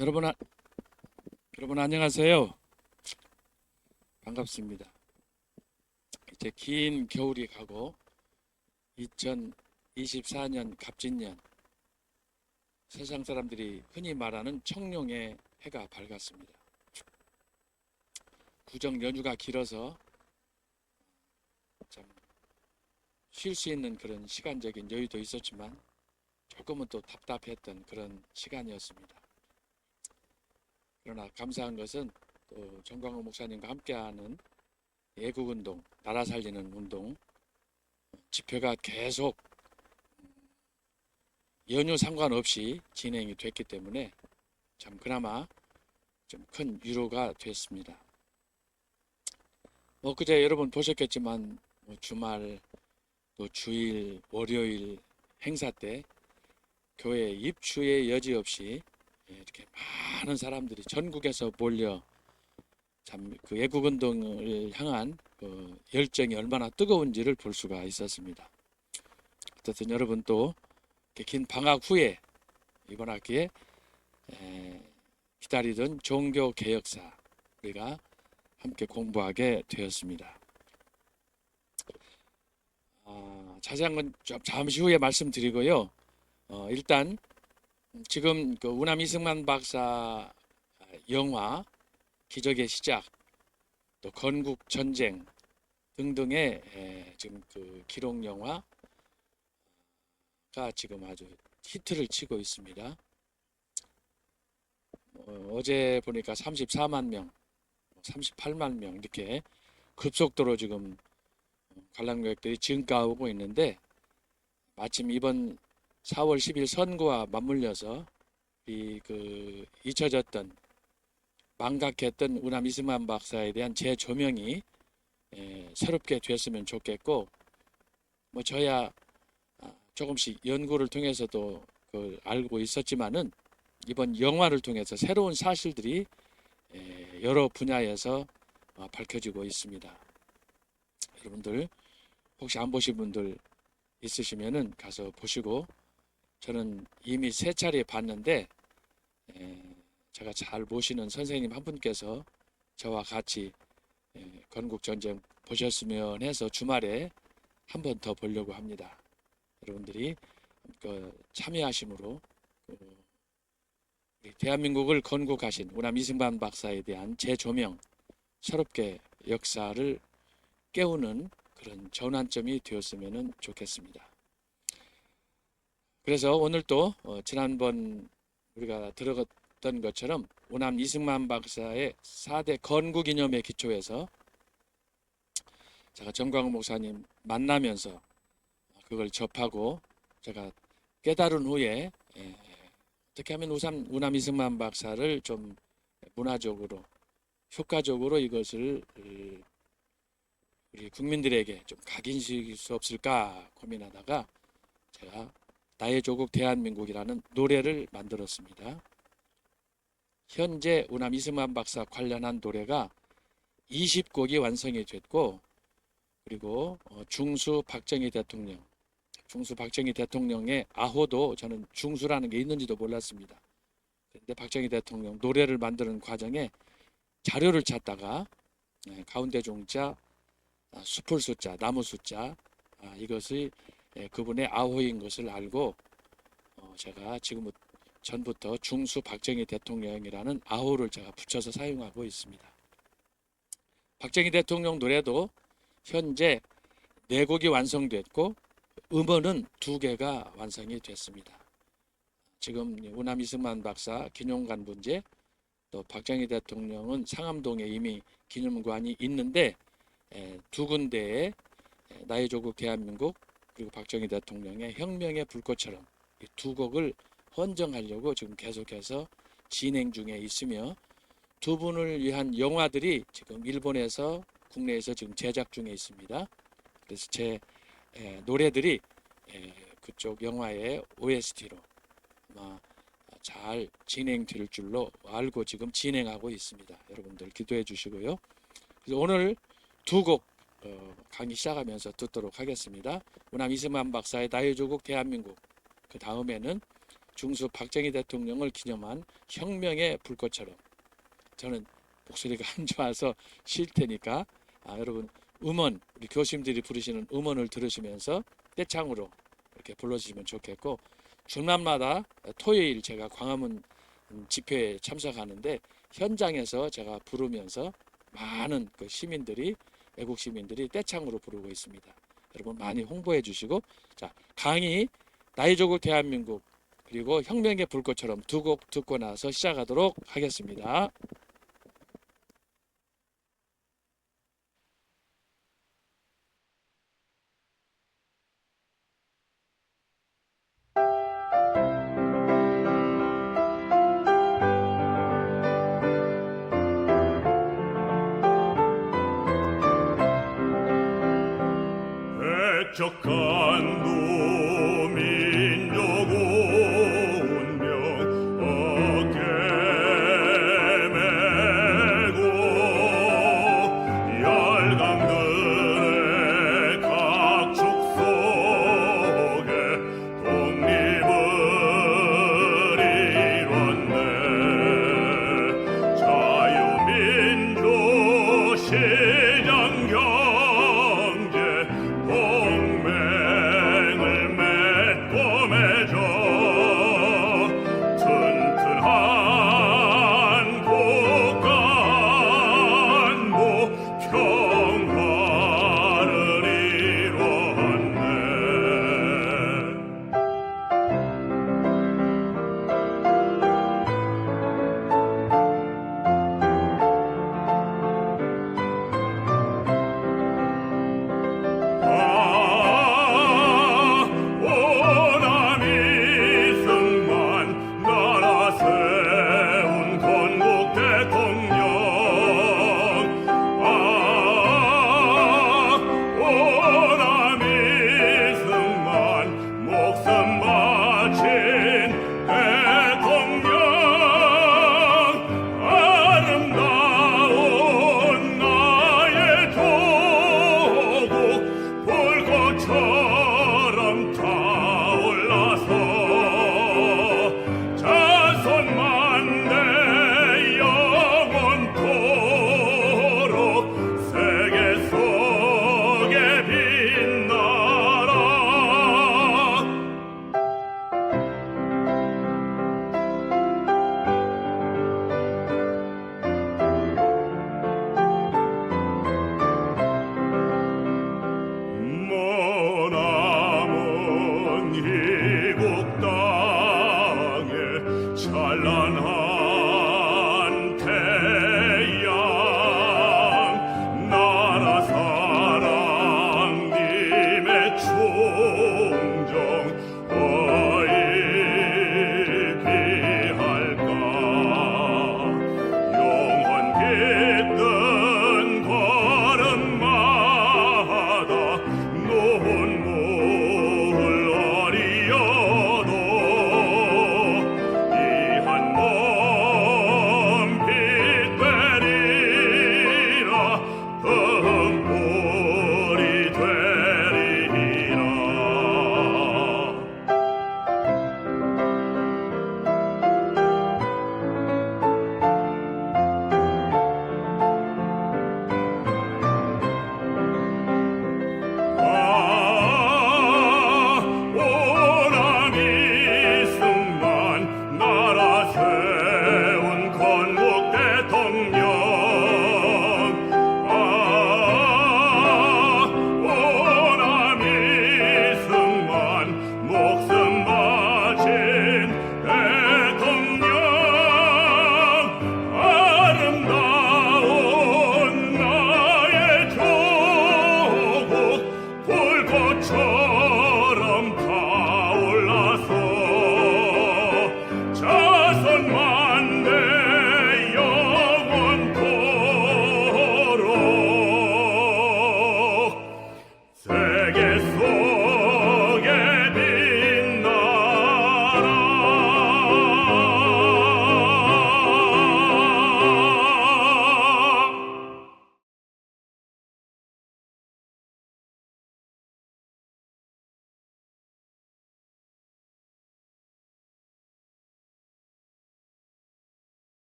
여러분, 여러분 안녕하세요. 반갑습니다. 이제 긴 겨울이 가고 2024년 갑진년, 세상 사람들이 흔히 말하는 청룡의 해가 밝았습니다. 구정 연휴가 길어서 참 쉴 수 있는 그런 시간적인 여유도 있었지만 조금은 또 답답했던 그런 시간이었습니다. 그러나 감사한 것은 또 정광호 목사님과 함께하는 애국운동, 나라 살리는 운동 집회가 계속 연휴 상관없이 진행이 됐기 때문에 참 그나마 좀 큰 위로가 됐습니다. 그제 여러분 보셨겠지만 주말 또 주일 월요일 행사 때 교회 입추의 여지 없이 이렇게 많은 사람들이 전국에서 몰려 참 그 애국운동을 향한 그 열정이 얼마나 뜨거운지를 볼 수가 있었습니다. 어쨌든 여러분 또 긴 방학 후에 이번 학기에 기다리던 종교 개혁사 우리가 함께 공부하게 되었습니다. 자세한 건 잠시 후에 말씀드리고요. 일단 지금 그 우남 이승만 박사 영화 기적의 시작, 또 건국 전쟁 등등의 지금 그 기록 영화가 지금 아주 히트를 치고 있습니다. 어제 보니까 34만 명, 38만 명 이렇게 급속도로 지금 관람객들이 증가하고 있는데 마침 이번 4월 10일 선거와 맞물려서 그 잊혀졌던 망각했던 우남 이승만 박사에 대한 재조명이 새롭게 됐으면 좋겠고 저야 조금씩 연구를 통해서도 그걸 알고 있었지만은 이번 영화를 통해서 새로운 사실들이 여러 분야에서 밝혀지고 있습니다. 여러분들 혹시 안 보신 분들 있으시면은 가서 보시고 저는 이미 세 차례 봤는데 제가 잘 모시는 선생님 한 분께서 저와 같이 건국전쟁 보셨으면 해서 주말에 한 번 더 보려고 합니다. 여러분들이 참여하심으로 대한민국을 건국하신 우남 이승만 박사에 대한 재조명, 새롭게 역사를 깨우는 그런 전환점이 되었으면 좋겠습니다. 그래서 오늘 또 지난번 우리가 들었던 것처럼 우남 이승만 박사의 4대 건국이념에 기초해서 제가 정광훈 목사님 만나면서 그걸 접하고 제가 깨달은 후에 어떻게 하면 우남 이승만 박사를 좀 문화적으로 효과적으로 이것을 우리 국민들에게 좀 각인시킬 수 없을까 고민하다가 제가 나의 조국 대한민국이라는 노래를 만들었습니다. 현재 우남 이승만 박사 관련한 노래가 20곡이 완성이 됐고 그리고 중수 박정희 대통령의 아호도 저는 중수라는 게 있는지도 몰랐습니다. 그런데 박정희 대통령 노래를 만드는 과정에 자료를 찾다가 가운데 종자, 숲을 숫자, 나무 숫자 이것이 그분의 아호인 것을 알고 제가 지금 전부터 중수 박정희 대통령이라는 아호를 제가 붙여서 사용하고 있습니다. 박정희 대통령 노래도 현재 4곡이 완성됐고 음원은 2개가 완성이 됐습니다. 지금 우남 이승만 박사 기념관 문제 또 박정희 대통령은 상암동에 이미 기념관이 있는데 2군데에 나의 조국 대한민국 그리고 박정희 대통령의 혁명의 불꽃처럼 이 2곡을 헌정하려고 지금 계속해서 진행 중에 있으며 2분을 위한 영화들이 지금 일본에서 국내에서 지금 제작 중에 있습니다. 그래서 제 노래들이 그쪽 영화의 OST로 아마 잘 진행될 줄로 알고 지금 진행하고 있습니다. 여러분들 기도해 주시고요. 그래서 오늘 2곡 강의 시작하면서 듣도록 하겠습니다. 우남 이승만 박사의 나의 조국 대한민국 그 다음에는 중수 박정희 대통령을 기념한 혁명의 불꽃처럼, 저는 목소리가 안 좋아서 쉴 테니까 여러분 음원, 우리 교수님들이 부르시는 음원을 들으시면서 떼창으로 이렇게 불러주시면 좋겠고, 주말마다 토요일 제가 광화문 집회에 참석하는데 현장에서 제가 부르면서 많은 그 시민들이, 애국 시민들이 떼창으로 부르고 있습니다. 여러분 많이 홍보해 주시고, 자, 강의 나의 조국 대한민국 그리고 혁명의 불꽃처럼 두 곡 듣고 나서 시작하도록 하겠습니다. 백척한 도민족 운명 어깨 메고 열강들의 각축 속에 독립을 이뤘네. 자유민주 시장 경제 동맹을 맺고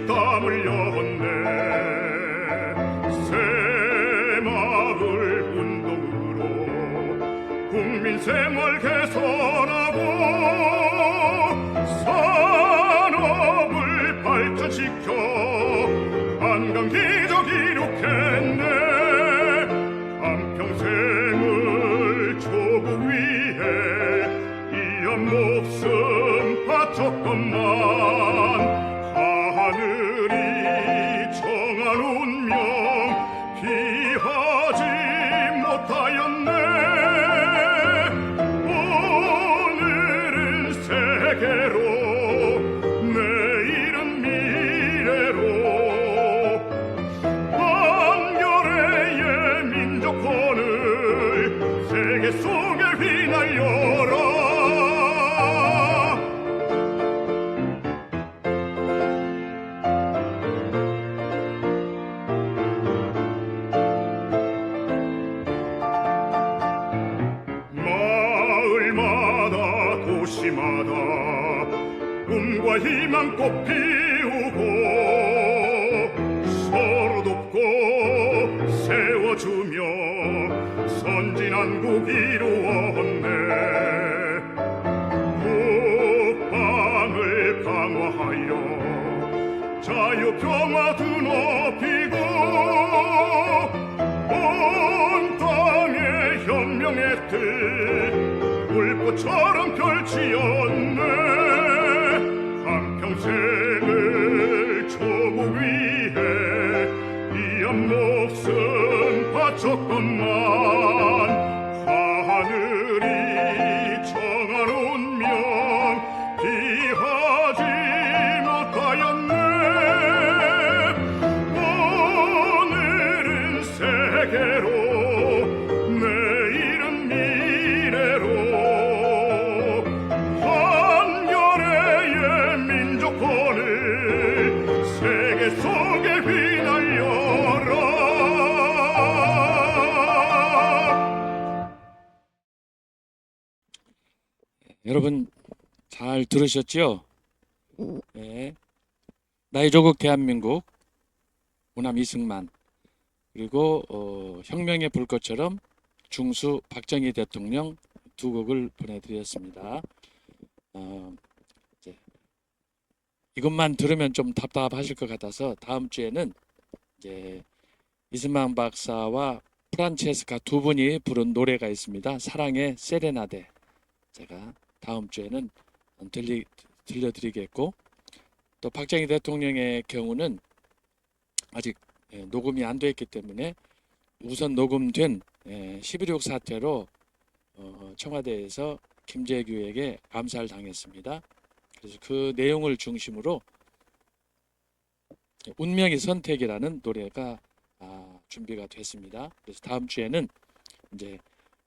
땀을 흘렸네. 새마을 운동으로 국민 생활 개선하고 산업을 발전시켜 한강 기적 이룩했네. 한평생을 조국 위해 이한 목숨 바쳤건만 하늘이 정한 운명 피하지 못하였네. 오늘은 세계로 내일은 미래로 한겨레의 민족혼을 세계 속에 휘날려라. 마을마다 도시마다 꿈과 희망 꽃 피우고 서로 돕고 세워주며 선진한국 이루었네. 국방을 강화하여 자유평화 드높이고 온 땅에 혁명의 뜻 불꽃처럼 펼치었네. 한평생을 조국 위해 이한 목숨 바쳤건만 하늘이 정한 운명 피하지 못하였네. 오늘은 세계로 내일은 미래로 한겨레의 민족혼을 세계 속에 휘날려라. 여러분 잘 들으셨죠? 네. 나의 조국 대한민국 호남 이승만 그리고 혁명의 불꽃처럼 중수 박정희 대통령 두 곡을 보내드렸습니다. 이제 이것만 들으면 좀 답답하실 것 같아서 다음 주에는 이제 이승만 박사와 프란체스카 두 분이 부른 노래가 있습니다. 사랑의 세레나데 제가 다음 주에는 들려드리겠고 또 박정희 대통령의 경우는 아직 녹음이 안 돼 있기 때문에 우선 녹음된 11.6 사태로 청와대에서 김재규에게 암살 당했습니다. 그래서 그 내용을 중심으로 운명의 선택이라는 노래가 준비가 됐습니다. 그래서 다음 주에는 이제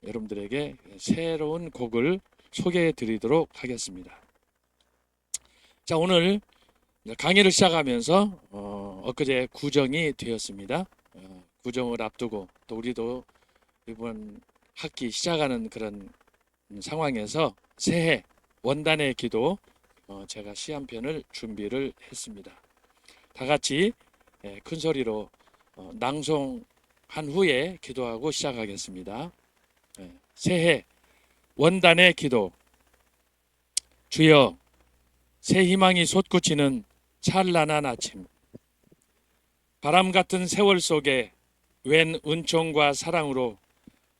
여러분들에게 새로운 곡을 소개해 드리도록 하겠습니다. 자, 오늘 강의를 시작하면서 엊그제 구정이 되었습니다. 구정을 앞두고 또 우리도 이번 학기 시작하는 그런 상황에서 새해 원단의 기도 제가 시 한 편을 준비를 했습니다. 다 같이 큰 소리로 낭송한 후에 기도하고 시작하겠습니다. 새해 원단의 기도. 주여, 새 희망이 솟구치는 찬란한 아침, 바람 같은 세월 속에 웬 은총과 사랑으로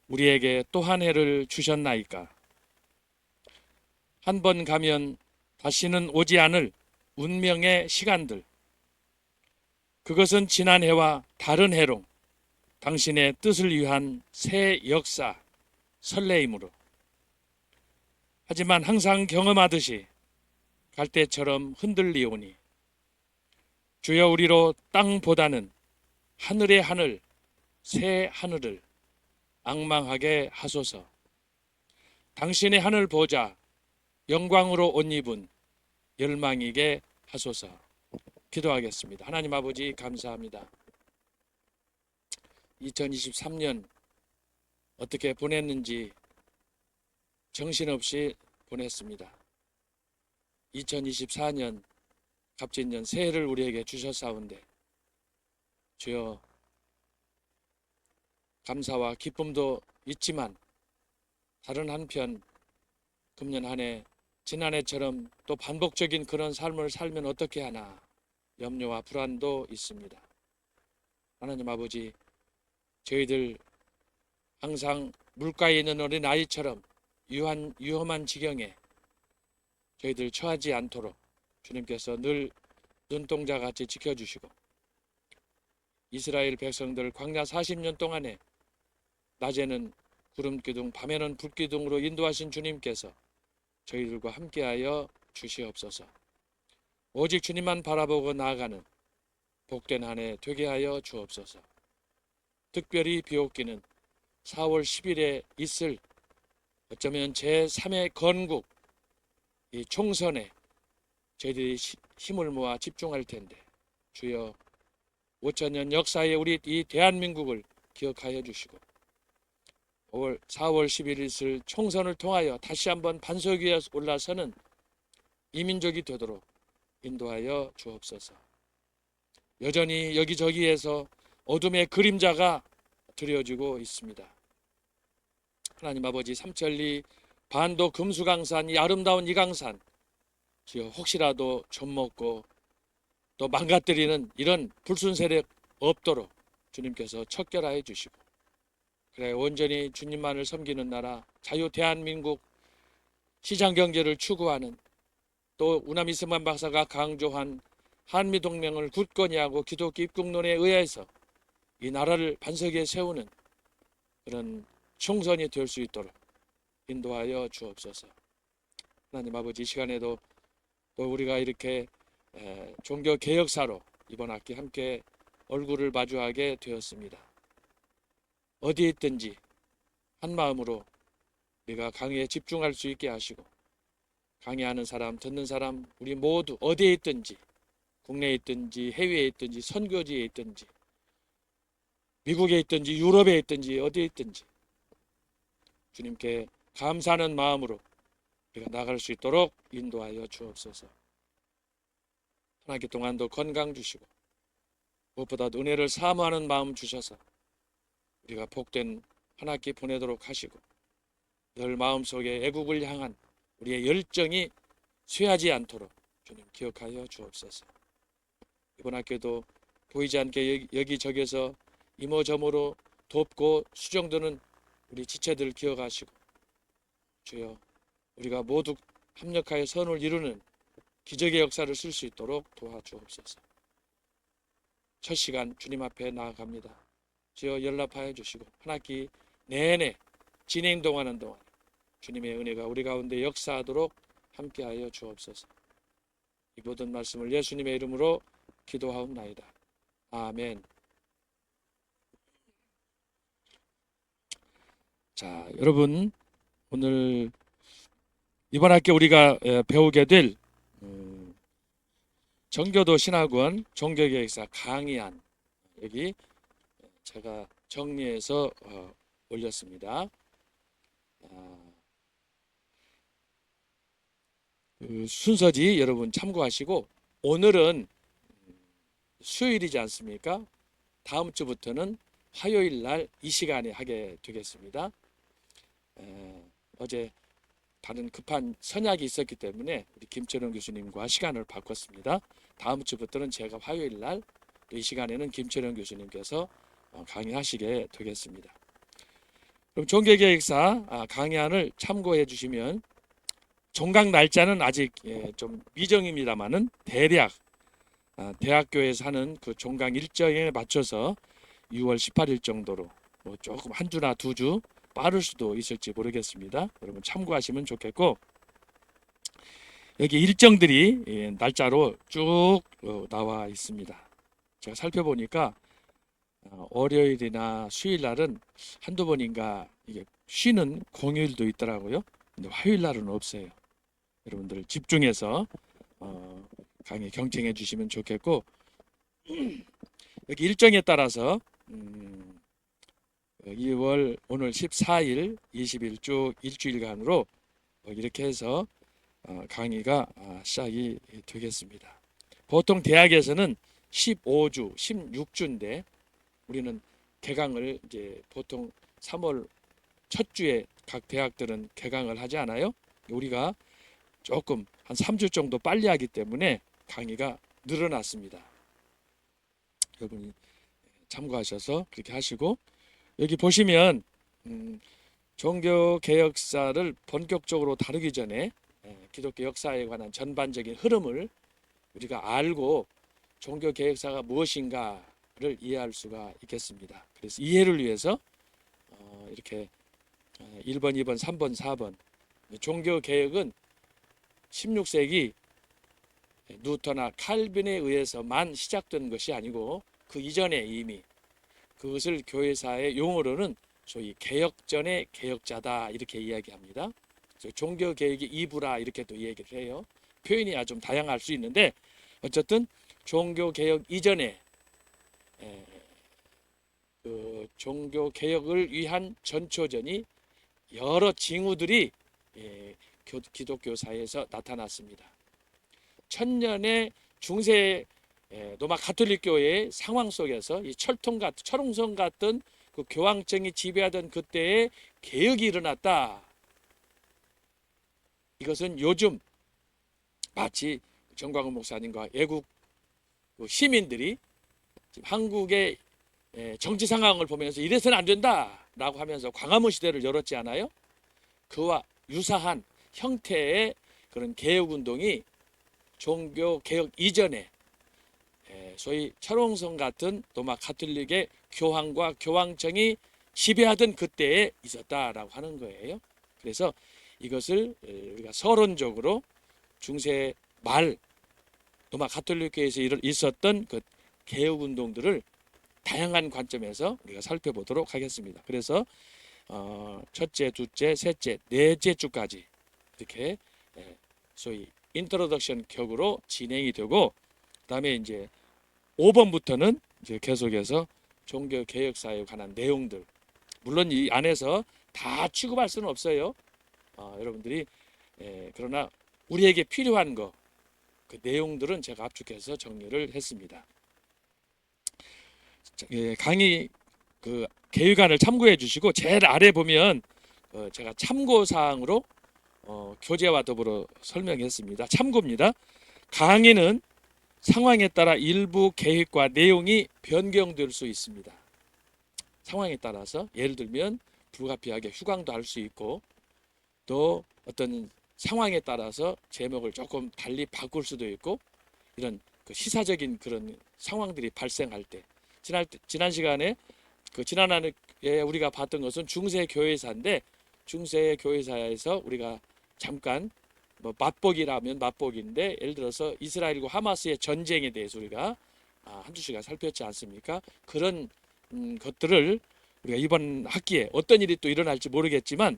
우리에게 또 한 해를 주셨나이까. 한 번 가면 다시는 오지 않을 운명의 시간들, 그것은 지난 해와 다른 해로 당신의 뜻을 위한 새 역사, 설레임으로. 하지만 항상 경험하듯이 갈대처럼 흔들리오니 주여, 우리로 땅보다는 하늘의 하늘, 새 하늘을 앙망하게 하소서. 당신의 하늘 보자 영광으로 옷 입은 열망이게 하소서. 기도하겠습니다. 하나님 아버지, 감사합니다. 2023년 어떻게 보냈는지 정신없이 보냈습니다. 2024년 값진 새해를 우리에게 주셨사온데 주여 감사와 기쁨도 있지만 다른 한편 금년 한 해 지난해처럼 또 반복적인 그런 삶을 살면 어떻게 하나 염려와 불안도 있습니다. 하나님 아버지, 저희들 항상 물가에 있는 어린 아이처럼 위험한 지경에 저희들 처하지 않도록 주님께서 늘 눈동자같이 지켜주시고 이스라엘 백성들 광야 40년 동안에 낮에는 구름기둥 밤에는 불기둥으로 인도하신 주님께서 저희들과 함께하여 주시옵소서. 오직 주님만 바라보고 나아가는 복된 한 해 되게 하여 주옵소서. 특별히 비옵기는 4월 10일에 있을 어쩌면 제3의 건국 이 총선에 저희들이 힘을 모아 집중할 텐데 주여 5천년 역사의 우리 이 대한민국을 기억하여 주시고 4월 10일 있을 총선을 통하여 다시 한번 반석 위에 올라서는 이민족이 되도록 인도하여 주옵소서. 여전히 여기저기에서 어둠의 그림자가 드려지고 있습니다. 하나님 아버지, 삼천리 반도 금수강산, 이 아름다운 이 강산 주여 혹시라도 좀먹고 또 망가뜨리는 이런 불순 세력 없도록 주님께서 척결하여 주시고 그래 온전히 주님만을 섬기는 나라 자유 대한민국 시장경제를 추구하는 또 우남 이승만 박사가 강조한 한미동맹을 굳건히 하고 기독교 입국론에 의해서 이 나라를 반석에 세우는 그런 총선이 될 수 있도록 인도하여 주옵소서. 하나님 아버지, 이 시간에도 또 우리가 이렇게 종교 개혁사로 이번 학기 함께 얼굴을 마주하게 되었습니다. 어디에 있든지 한 마음으로 우리가 강의에 집중할 수 있게 하시고 강의하는 사람, 듣는 사람 우리 모두 어디에 있든지 국내에 있든지 해외에 있든지 선교지에 있든지 미국에 있든지 유럽에 있든지 어디에 있든지 주님께 감사하는 마음으로 우리가 나갈 수 있도록 인도하여 주옵소서. 한 학기 동안도 건강 주시고 무엇보다도 은혜를 사모하는 마음 주셔서 우리가 복된 한 학기 보내도록 하시고 늘 마음속에 애국을 향한 우리의 열정이 쇠하지 않도록 주님 기억하여 주옵소서. 이번 학기도 보이지 않게 여기저기서 이모저모로 돕고 수정드는 우리 지체들 기억하시고 주여 우리가 모두 합력하여 선을 이루는 기적의 역사를 쓸 수 있도록 도와주옵소서. 첫 시간 주님 앞에 나아갑니다. 주여 연락하여 주시고 한 학기 내내 진행하는 동안 주님의 은혜가 우리 가운데 역사하도록 함께하여 주옵소서. 이 모든 말씀을 예수님의 이름으로 기도하옵나이다. 아멘. 자, 여러분 오늘 이번 학기 우리가 배우게 될 정교도 신학원 종교개혁사 강의안 여기 제가 정리해서 올렸습니다. 그 순서지 여러분 참고하시고 오늘은 수요일이지 않습니까? 다음 주부터는 화요일 날 이 시간에 하게 되겠습니다. 어제 다른 급한 선약이 있었기 때문에 우리 김철영 교수님과 시간을 바꿨습니다. 다음 주부터는 제가 화요일 날 이 시간에는 김철영 교수님께서 강의하시게 되겠습니다. 그럼 종교개혁사 강의안을 참고해 주시면 종강 날짜는 아직 좀 미정입니다만은 대략 대학교에서 하는 그 종강 일정에 맞춰서 6월 18일 정도로 뭐 조금 한 주나 두 주 빠를 수도 있을지 모르겠습니다. 여러분 참고하시면 좋겠고 여기 일정들이 날짜로 쭉 나와 있습니다. 제가 살펴보니까 월요일이나 수요일 날은 한두 번인가 이게 쉬는 공휴일도 있더라고요. 근데 화요일 날은 없어요. 여러분들 집중해서 강의 경청해 주시면 좋겠고 여기 일정에 따라서 2월 오늘 14일, 20일 쭉 일주일간으로 이렇게 해서 강의가 시작이 되겠습니다. 보통 대학에서는 15주, 16주인데 우리는 개강을 이제 보통 3월 첫 주에 각 대학들은 개강을 하지 않아요? 우리가 조금 한 3주 정도 빨리 하기 때문에 강의가 늘어났습니다. 여러분이 참고하셔서 그렇게 하시고, 여기 보시면 종교 개혁사를 본격적으로 다루기 전에 기독교 역사에 관한 전반적인 흐름을 우리가 알고 종교 개혁사가 무엇인가를 이해할 수가 있겠습니다. 그래서 이해를 위해서 이렇게 1번, 2번, 3번, 4번 종교 개혁은 16세기 누터나 칼빈에 의해서만 시작된 것이 아니고 그 이전에 이미 그것을 교회사의 용어로는 소위 개혁전의 개혁자다 이렇게 이야기합니다. 종교 개혁의 이부라 이렇게 또 얘기를 해요. 표현이 아주 좀 다양할 수 있는데 어쨌든 종교 개혁 이전에 그 종교 개혁을 위한 전초전이 여러 징후들이 기독교 사회에서 나타났습니다. 천년의 중세 로마 가톨릭 교회의 상황 속에서 이 철옹성 같은 그 교황청이 지배하던 그때의 개혁이 일어났다. 이것은 요즘 마치 정광훈 목사님과 외국 시민들이 지금 한국의 정치 상황을 보면서 이래서는 안 된다라고 하면서 광화문 시대를 열었지 않아요? 그와 유사한 형태의 그런 개혁 운동이 종교 개혁 이전에 소위 철옹성 같은 로마 가톨릭의 교황과 교황청이 지배하던 그때에 있었다라고 하는 거예요. 그래서 이것을 우리가 서론적으로 중세 말 로마 가톨릭 교회에서 있었던 그 개혁 운동들을 다양한 관점에서 우리가 살펴보도록 하겠습니다. 그래서 첫째, 둘째, 셋째, 넷째 주까지 이렇게 소위 인트로덕션 격으로 진행이 되고, 그다음에 이제 5번부터는 이제 계속해서 종교 개혁사에 관한 내용들, 물론 이 안에서 다 취급할 수는 없어요. 여러분들이 그러나 우리에게 필요한 거, 그 내용들은 제가 압축해서 정리를 했습니다. 강의 그 개요관을 참고해 주시고 제일 아래 보면 제가 참고 사항으로 교재와 더불어 설명했습니다. 참고입니다. 강의는 상황에 따라 일부 계획과 내용이 변경될 수 있습니다. 상황에 따라서 예를 들면 불가피하게 휴강도 할 수 있고, 또 어떤 상황에 따라서 제목을 조금 달리 바꿀 수도 있고, 이런 그 시사적인 그런 상황들이 발생할 때, 지난 시간에 지난해 우리가 봤던 것은 중세 교회사인데, 중세 교회사에서 우리가 잠깐 맛보기라면 맛보기인데, 예를 들어서 이스라엘과 하마스의 전쟁에 대해서 우리가 한두 시간 살폈지 않습니까? 그런 것들을 우리가 이번 학기에 어떤 일이 또 일어날지 모르겠지만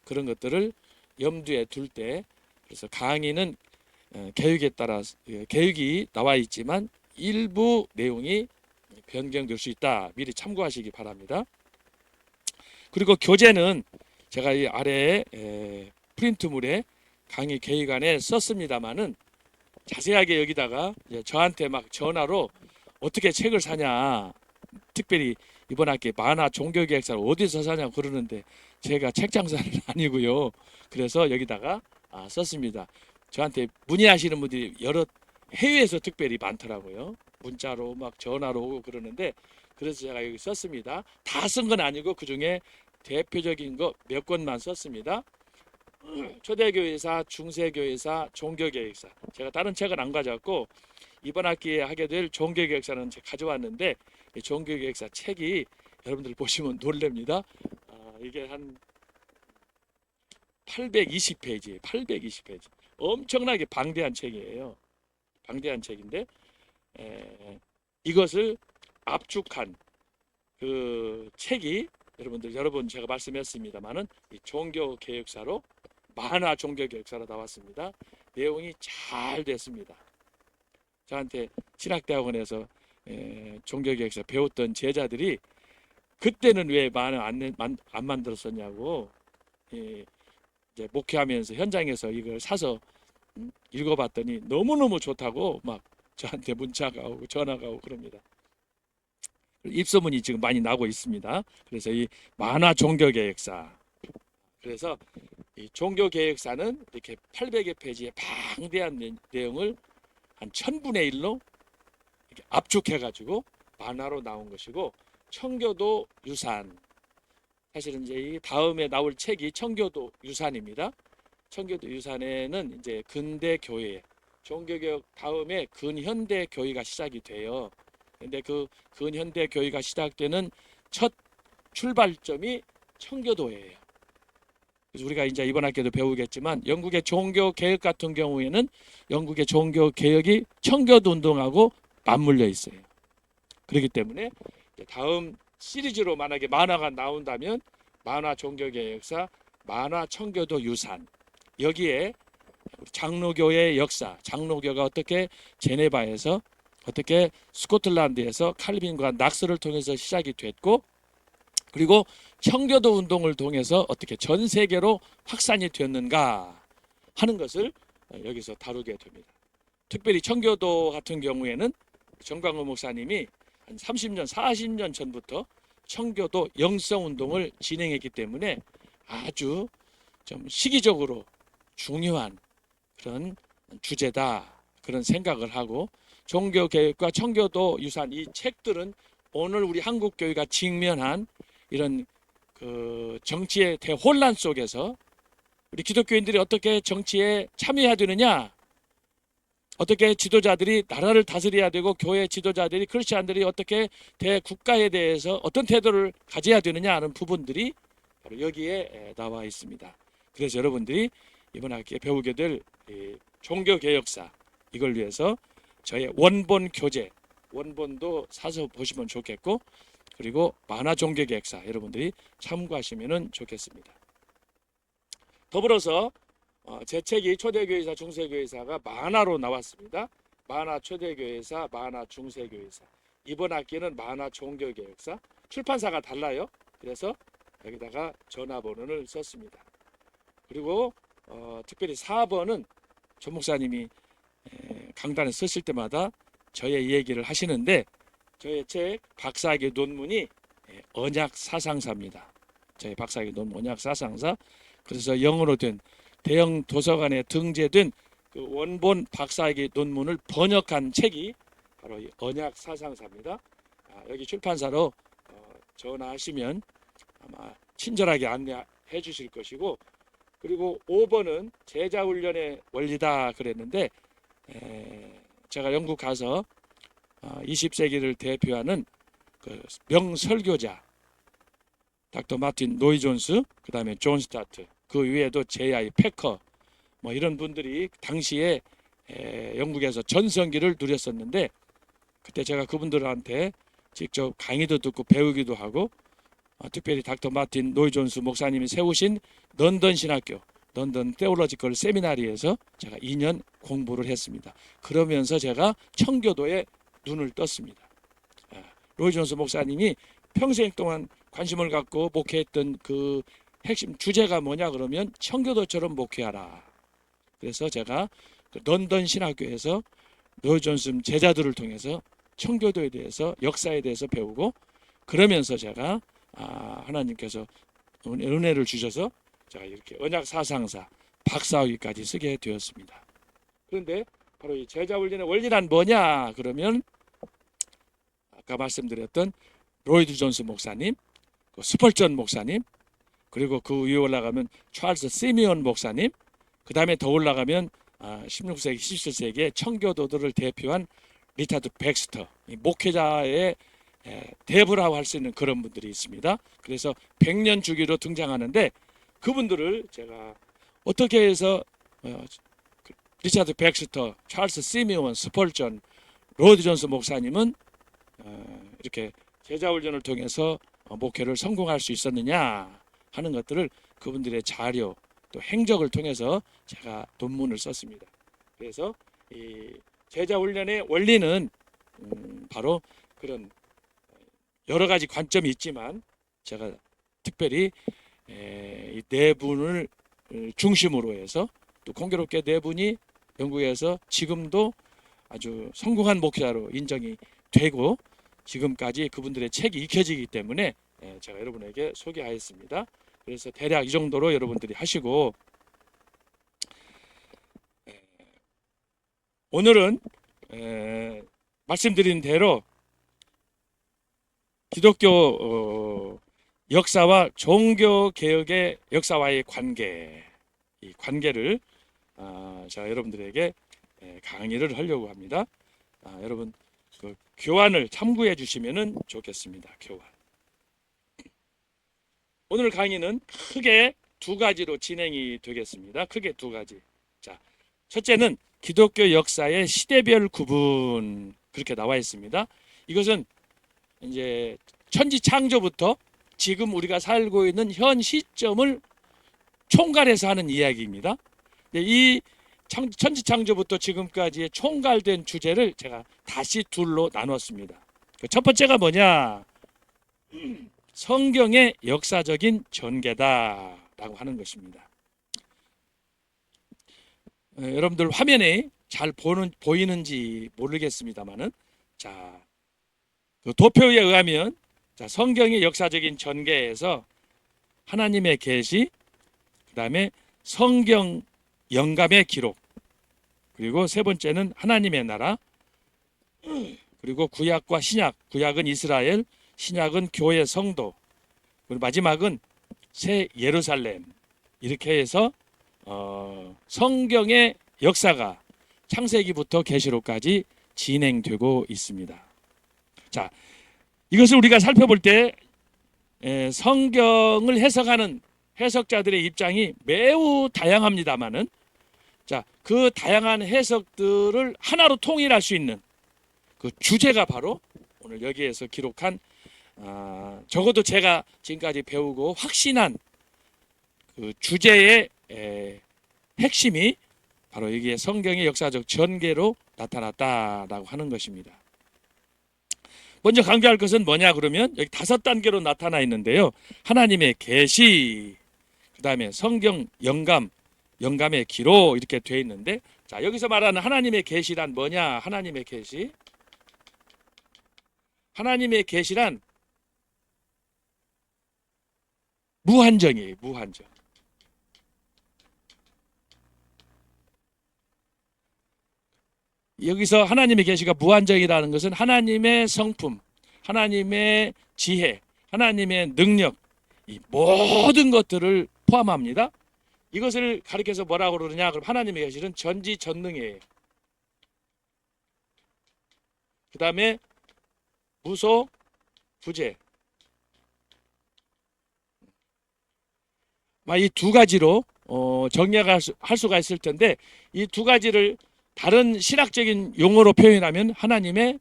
그런 것들을 염두에 둘 때, 그래서 강의는 계획에 따라 계획이 나와 있지만 일부 내용이 변경될 수 있다. 미리 참고하시기 바랍니다. 그리고 교재는 제가 이 아래에 프린트물에 강의 계획안에 썼습니다만은 자세하게 여기다가 저한테 막 전화로 어떻게 책을 사냐, 특별히 이번 학기에 만화 종교개혁사를 어디서 사냐고 그러는데 제가 책 장사는 아니고요. 그래서 여기다가 썼습니다. 저한테 문의하시는 분들이 여러 해외에서 특별히 많더라고요. 문자로 막 전화로 오고 그러는데, 그래서 제가 여기 썼습니다. 다 쓴 건 아니고 그 중에 대표적인 거 몇 권만 썼습니다. 초대교회사, 중세교회사, 종교개혁사. 제가 다른 책은 안 가져왔고 이번 학기에 하게 될 종교개혁사는 제가 가져왔는데, 이 종교개혁사 책이 여러분들 보시면 놀랍니다. 이게 한 820페이지예요. 820페이지. 엄청나게 방대한 책이에요. 방대한 책인데 이것을 압축한 그 책이 여러 번 제가 말씀했습니다만은 이 종교개혁사로, 만화 종교개혁사로 나왔습니다. 내용이 잘 됐습니다. 저한테 신학대학원에서 종교개혁사 배웠던 제자들이 그때는 왜 만화 안 만들었었냐고, 이제 목회하면서 현장에서 이걸 사서 읽어봤더니 너무너무 좋다고 막 저한테 문자가 오고 전화가 오고 그럽니다. 입소문이 지금 많이 나고 있습니다. 그래서 이 만화 종교 계획사, 그래서 이 종교 계획사는 이렇게 800여 페이지의 방대한 내용을 한 1000분의 1로 이렇게 압축해가지고 만화로 나온 것이고, 청교도 유산, 사실은 이제 이 다음에 나올 책이 청교도 유산입니다. 청교도 유산에는 이제 근대 교회, 종교개혁 다음에 근현대 교회가 시작이 돼요. 근데 그 근현대 교회가 시작되는 첫 출발점이 청교도예요. 그래서 우리가 이제 이번 학기에도 배우겠지만, 영국의 종교 개혁 같은 경우에는 영국의 종교 개혁이 청교도 운동하고 맞물려 있어요. 그렇기 때문에 다음 시리즈로 만약에 만화가 나온다면 만화 종교 개혁사, 만화 청교도 유산, 여기에 장로교의 역사, 장로교가 어떻게 제네바에서, 어떻게 스코틀랜드에서 칼빈과 낙스를 통해서 시작이 됐고, 그리고 청교도 운동을 통해서 어떻게 전 세계로 확산이 되었는가 하는 것을 여기서 다루게 됩니다. 특별히 청교도 같은 경우에는 정광훈 목사님이 한 30년, 40년 전부터 청교도 영성 운동을 진행했기 때문에 아주 좀 시기적으로 중요한 그런 주제다, 그런 생각을 하고, 종교개혁과 청교도 유산, 이 책들은 오늘 우리 한국교회가 직면한 이런 그 정치의 대혼란 속에서 우리 기독교인들이 어떻게 정치에 참여해야 되느냐, 어떻게 지도자들이 나라를 다스려야 되고, 교회 지도자들이, 크리스찬들이 어떻게 대국가에 대해서 어떤 태도를 가져야 되느냐 하는 부분들이 바로 여기에 나와 있습니다. 그래서 여러분들이 이번 학기에 배우게 될 종교개혁사, 이걸 위해서 저의 원본 교재, 원본도 사서 보시면 좋겠고, 그리고 만화 종교개혁사 여러분들이 참고하시면 좋겠습니다. 더불어서 제 책이 초대교회사, 중세교회사가 만화로 나왔습니다. 만화 초대교회사, 만화 중세교회사. 이번 학기는 만화 종교개혁사. 출판사가 달라요. 그래서 여기다가 전화번호를 썼습니다. 그리고 특별히 4번은 전 목사님이 강단에 쓰실 때마다 저의 얘기를 하시는데, 저의 책 박사학위 논문이 언약 사상사입니다. 저희 박사학위 논문 언약 사상사. 그래서 영어로 된 대형 도서관에 등재된 그 원본 박사학위 논문을 번역한 책이 바로 이 언약 사상사입니다. 여기 출판사로 전화하시면 아마 친절하게 안내해 주실 것이고, 그리고 5번은 제자훈련의 원리다 그랬는데, 제가 영국 가서 20세기를 대표하는 그 명설교자 닥터 마틴 노이 존스, 그 다음에 존 스타트, 그 위에도 J.I. 패커, 뭐 이런 분들이 당시에 영국에서 전성기를 누렸었는데, 그때 제가 그분들한테 직접 강의도 듣고 배우기도 하고, 특별히 닥터 마틴 노이 존스 목사님이 세우신 런던 신학교, 런던 테올로지컬 세미나리에서 제가 2년 공부를 했습니다. 그러면서 제가 청교도에 눈을 떴습니다. 노이 존스 목사님이 평생 동안 관심을 갖고 목회했던 그 핵심 주제가 뭐냐 그러면 청교도처럼 목회하라. 그래서 제가 그 런던 신학교에서 노이 존스 제자들을 통해서 청교도에 대해서, 역사에 대해서 배우고, 그러면서 제가 하나님께서 은혜를 주셔서 제가 이렇게 언약 사상사 박사학위까지 쓰게 되었습니다. 그런데 바로 이 제자훈련의 원리란 뭐냐 그러면, 아까 말씀드렸던 로이드 존스 목사님, 스펄전 목사님, 그리고 그 위에 올라가면 찰스 시미온 목사님, 그 다음에 더 올라가면 16세기, 17세기의 청교도들을 대표한 리차드 백스터, 목회자의 대부라고 할 수 있는 그런 분들이 있습니다. 그래서 100년 주기로 등장하는데, 그분들을 제가 어떻게 해서 리차드 백스터, 찰스 시미온, 스펄전, 로드 존스 목사님은 이렇게 제자훈련을 통해서 목회를 성공할 수 있었느냐 하는 것들을 그분들의 자료, 또 행적을 통해서 제가 논문을 썼습니다. 그래서 이 제자훈련의 원리는 바로 그런 여러 가지 관점이 있지만, 제가 특별히 이 네 분을 중심으로 해서, 또 공교롭게 네 분이 영국에서 지금도 아주 성공한 목회자로 인정이 되고 지금까지 그분들의 책이 익혀지기 때문에 제가 여러분에게 소개하였습니다. 그래서 대략 이 정도로 여러분들이 하시고, 오늘은 말씀드린 대로 기독교 역사와 종교 개혁의 역사와의 관계, 이 관계를 제가 여러분들에게 강의를 하려고 합니다. 여러분 그 교환을 참고해 주시면 좋겠습니다. 교환. 오늘 강의는 크게 두 가지로 진행이 되겠습니다. 크게 두 가지. 자, 첫째는 기독교 역사의 시대별 구분, 그렇게 나와 있습니다. 이것은 이제 천지 창조부터 지금 우리가 살고 있는 현 시점을 총괄해서 하는 이야기입니다. 이 천지 창조부터 지금까지의 총괄된 주제를 제가 다시 둘로 나눴습니다. 첫 번째가 뭐냐? 성경의 역사적인 전개다라고 하는 것입니다. 여러분들 화면에 잘 보이는지 모르겠습니다만은, 자, 그 도표에 의하면, 자, 성경의 역사적인 전개에서 하나님의 계시, 그다음에 성경 영감의 기록, 그리고 세 번째는 하나님의 나라, 그리고 구약과 신약, 구약은 이스라엘, 신약은 교회 성도, 그리고 마지막은 새 예루살렘, 이렇게 해서 성경의 역사가 창세기부터 계시록까지 진행되고 있습니다. 자, 이것을 우리가 살펴볼 때 성경을 해석하는 해석자들의 입장이 매우 다양합니다만은, 자, 그 다양한 해석들을 하나로 통일할 수 있는 그 주제가 바로 오늘 여기에서 기록한 적어도 제가 지금까지 배우고 확신한 그 주제의 핵심이 바로 여기에 성경의 역사적 전개로 나타났다라고 하는 것입니다. 먼저 강조할 것은 뭐냐 그러면 여기 5단계로 나타나 있는데요. 하나님의 계시, 그 다음에 성경 영감, 영감의 기록, 이렇게 되어 있는데, 자, 여기서 말하는 하나님의 계시란 뭐냐? 하나님의 계시, 하나님의 계시란 무한정이에요. 무한정. 여기서 하나님의 계시가 무한정이라는 것은 하나님의 성품, 하나님의 지혜, 하나님의 능력, 이 모든 것들을 포함합니다. 이것을 가리켜서 뭐라고 그러느냐? 그럼 하나님의 계시는 전지전능이에요. 그 다음에 무소, 부재. 이 두 가지로 정리할 수가 있을 텐데, 이 두 가지를 다른 신학적인 용어로 표현하면 하나님의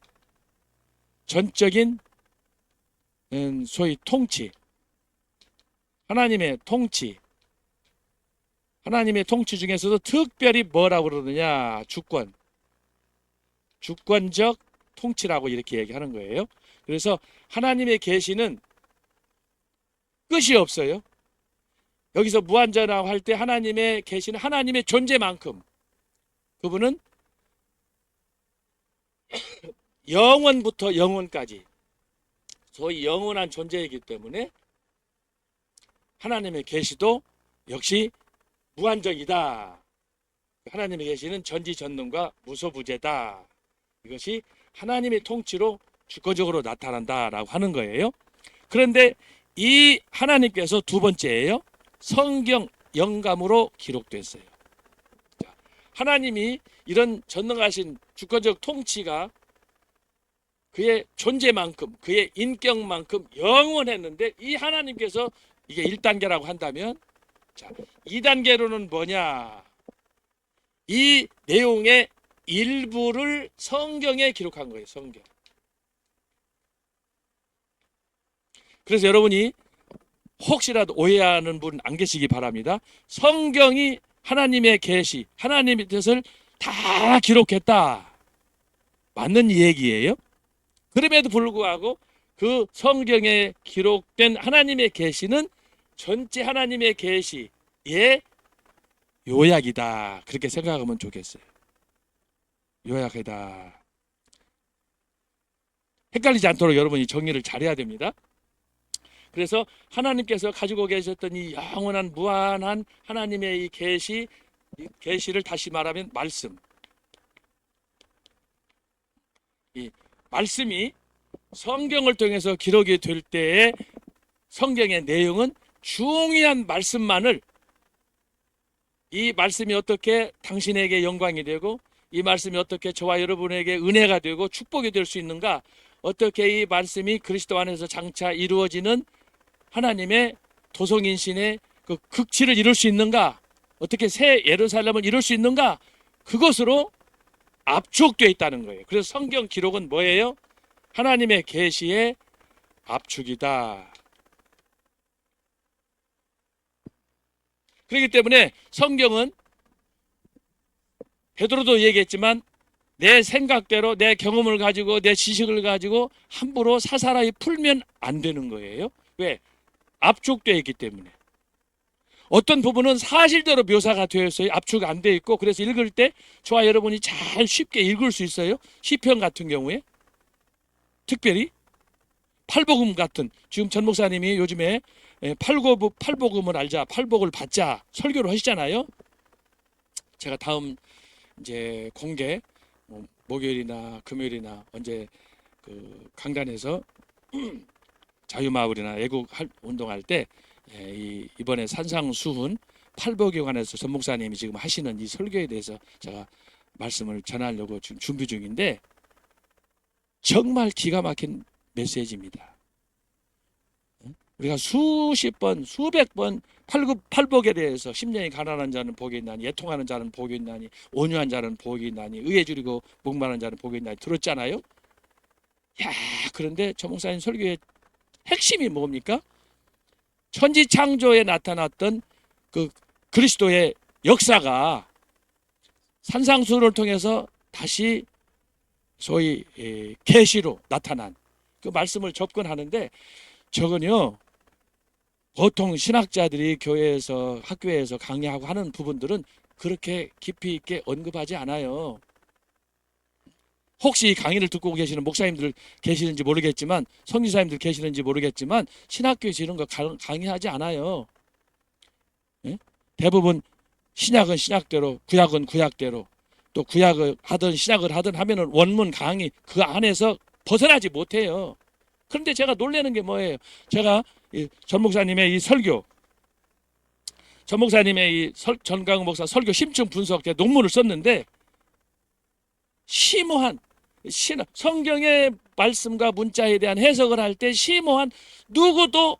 전적인 소위 통치, 하나님의 통치, 하나님의 통치 중에서도 특별히 뭐라고 그러느냐? 주권, 주권적 통치라고 이렇게 얘기하는 거예요. 그래서 하나님의 계시는 끝이 없어요. 여기서 무한전이라고 할 때 하나님의 계시는 하나님의 존재만큼 그분은 영원부터 영원까지 소위 영원한 존재이기 때문에 하나님의 계시도 역시 무한정이다. 하나님의 계시는 전지전능과 무소부재다. 이것이 하나님의 통치로 주권적으로 나타난다라고 하는 거예요. 그런데 이 하나님께서 두 번째예요. 성경 영감으로 기록됐어요. 자, 하나님이 이런 전능하신 주권적 통치가 그의 존재만큼, 그의 인격만큼 영원했는데, 이 하나님께서 이게 1단계라고 한다면, 자, 2단계로는 뭐냐? 이 내용의 일부를 성경에 기록한 거예요. 성경. 그래서 여러분이 혹시라도 오해하는 분 안 계시기 바랍니다. 성경이 하나님의 계시, 하나님의 뜻을 다 기록했다. 맞는 얘기예요. 그럼에도 불구하고 그 성경에 기록된 하나님의 계시는 전체 하나님의 계시의 요약이다. 그렇게 생각하면 좋겠어요. 요약이다. 헷갈리지 않도록 여러분이 정리를 잘해야 됩니다. 그래서 하나님께서 가지고 계셨던 이 영원한 무한한 하나님의 이 계시를 다시 말하면 말씀. 이 말씀이 성경을 통해서 기록이 될 때에 성경의 내용은 중요한 말씀만을, 이 말씀이 어떻게 당신에게 영광이 되고 이 말씀이 어떻게 저와 여러분에게 은혜가 되고 축복이 될 수 있는가, 어떻게 이 말씀이 그리스도 안에서 장차 이루어지는 하나님의 도성인신의 그 극치를 이룰 수 있는가, 어떻게 새 예루살렘을 이룰 수 있는가, 그것으로 압축되어 있다는 거예요. 그래서 성경 기록은 뭐예요? 하나님의 계시의 압축이다. 그렇기 때문에 성경은 베드로도 얘기했지만 내 생각대로 내 경험을 가지고 내 지식을 가지고 함부로 사사라이 풀면 안 되는 거예요. 왜? 압축되어 있기 때문에. 어떤 부분은 사실대로 묘사가 되어 있어요. 압축이 안 되어 있고, 그래서 읽을 때 저와 여러분이 잘 쉽게 읽을 수 있어요. 시편 같은 경우에 특별히 팔복음 같은, 지금 전 목사님이 요즘에 팔복음을 알자, 팔복을 받자 설교를 하시잖아요. 제가 다음 이제 공개 목요일이나 금요일이나 언제 그 강단에서 자유마을이나 애국 운동할 때 이번에 산상수훈 팔복에 관해서 전 목사님이 지금 하시는 이 설교에 대해서 제가 말씀을 전하려고 지금 준비 중인데, 정말 기가 막힌 메시지입니다. 우리가 수십 번, 수백 번 팔복에 대해서 심령이 가난한 자는 복이 있나니, 애통하는 자는 복이 있나니, 온유한 자는 복이 있나니, 의에 줄이고 목마른 자는 복이 있나니 들었잖아요. 야, 그런데 전 목사님 설교의 핵심이 뭡니까? 천지 창조에 나타났던 그 그리스도의 역사가 산상수훈을 통해서 다시 소위 계시로 나타난 그 말씀을 접근하는데, 저건요 보통 신학자들이 교회에서 학교에서 강의하고 하는 부분들은 그렇게 깊이 있게 언급하지 않아요. 혹시 이 강의를 듣고 계시는 목사님들 계시는지 모르겠지만, 성지사님들 계시는지 모르겠지만, 신학교에서 이런 거 강의하지 않아요. 예? 대부분 신약은 신약대로, 구약은 구약대로, 또 구약을 하든 신약을 하든 하면은 원문 강의 그 안에서 벗어나지 못해요. 그런데 제가 놀라는 게 뭐예요? 제가 전 목사님의 이 설교, 전 목사님의 이 전강훈 목사 설교 심층 분석 때 논문을 썼는데, 심오한 성경의 말씀과 문자에 대한 해석을 할 때 심오한, 누구도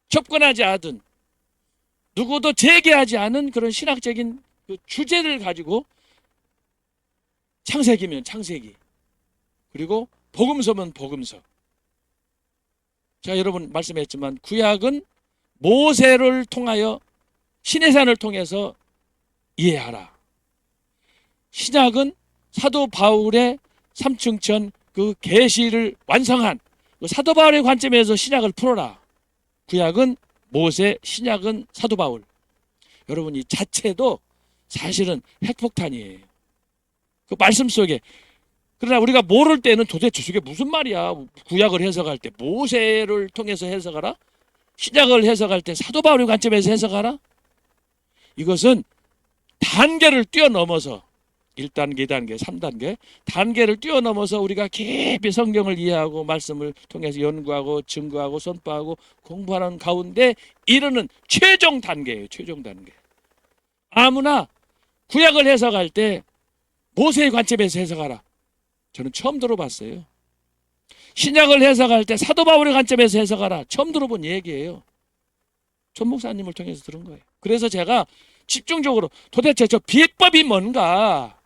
접근하지 않은, 누구도 제기하지 않은 그런 신학적인 그 주제를 가지고, 창세기면 창세기, 그리고 복음서면 복음서. 제가 여러분 말씀했지만 구약은 모세를 통하여 시내산을 통해서 이해하라. 신약은 사도 바울의 삼층천 그 계시를 완성한 그 사도 바울의 관점에서 신약을 풀어라. 구약은 모세, 신약은 사도 바울. 여러분 이 자체도 사실은 핵폭탄이에요. 그 말씀 속에. 그러나 우리가 모를 때는 도대체 저게 무슨 말이야. 구약을 해석할 때 모세를 통해서 해석하라. 신약을 해석할 때 사도 바울의 관점에서 해석하라. 이것은 단계를 뛰어넘어서 1단계, 2단계, 3단계 단계를 뛰어넘어서 우리가 깊이 성경을 이해하고 말씀을 통해서 연구하고 증거하고 선포하고 공부하는 가운데 이르는 최종 단계예요. 최종 단계. 아무나 구약을 해석할 때 모세의 관점에서 해석하라. 저는 처음 들어봤어요. 신약을 해석할 때 사도 바울의 관점에서 해석하라. 처음 들어본 얘기예요. 전 목사님을 통해서 들은 거예요. 그래서 제가 집중적으로 도대체 저 비법이 뭔가,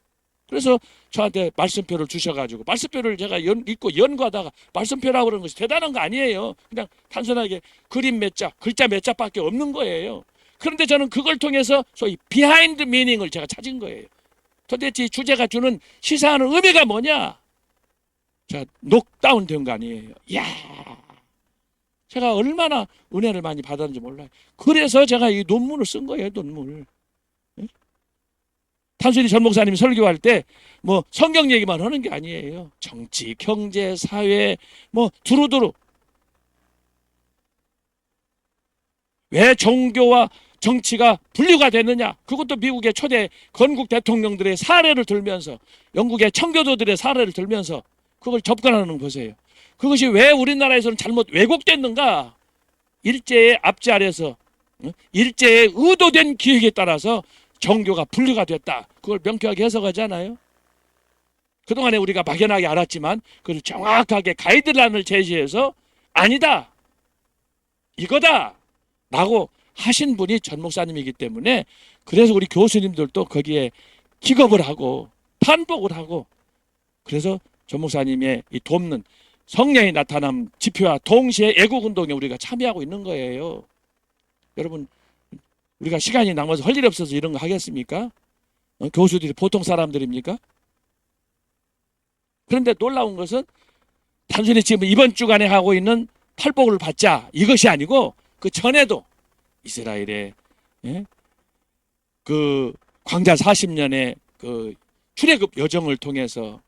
그래서 저한테 말씀표를 주셔가지고 말씀표를 제가 읽고 연구하다가 말씀표라고 그러는 것이 대단한 거 아니에요. 그냥 단순하게 그림 몇 자, 글자 몇 자밖에 없는 거예요. 그런데 저는 그걸 통해서 소위 비하인드 미닝을 제가 찾은 거예요. 도대체 이 주제가 주는 시사하는 의미가 뭐냐? 자, 녹다운 된 거 아니에요. 이야, 제가 얼마나 은혜를 많이 받았는지 몰라요. 그래서 제가 이 논문을 쓴 거예요. 논문을. 단순히 전 목사님이 설교할 때 뭐 성경 얘기만 하는 게 아니에요. 정치, 경제, 사회 뭐 두루두루. 왜 종교와 정치가 분류가 됐느냐? 그것도 미국의 초대 건국 대통령들의 사례를 들면서, 영국의 청교도들의 사례를 들면서 그걸 접근하는 거 보세요. 그것이 왜 우리나라에서는 잘못 왜곡됐는가? 일제의 압제 아래서, 일제의 의도된 기획에 따라서 종교가 분류가 됐다. 그걸 명쾌하게 해석하잖아요. 그동안에 우리가 막연하게 알았지만 그걸 정확하게 가이드라인을 제시해서 아니다, 이거다 라고 하신 분이 전 목사님이기 때문에, 그래서 우리 교수님들도 거기에 기겁을 하고 반복을 하고, 그래서 전 목사님의 이 돕는 성령의 나타남 집회와 동시에 애국운동에 우리가 참여하고 있는 거예요. 여러분, 우리가 시간이 남아서 할 일이 없어서 이런 거 하겠습니까? 교수들이 보통 사람들입니까? 그런데 놀라운 것은 단순히 지금 이번 주간에 하고 있는 팔복을 받자 이것이 아니고, 그 전에도 이스라엘의 그 광자 40년의 그 출애굽 여정을 통해서,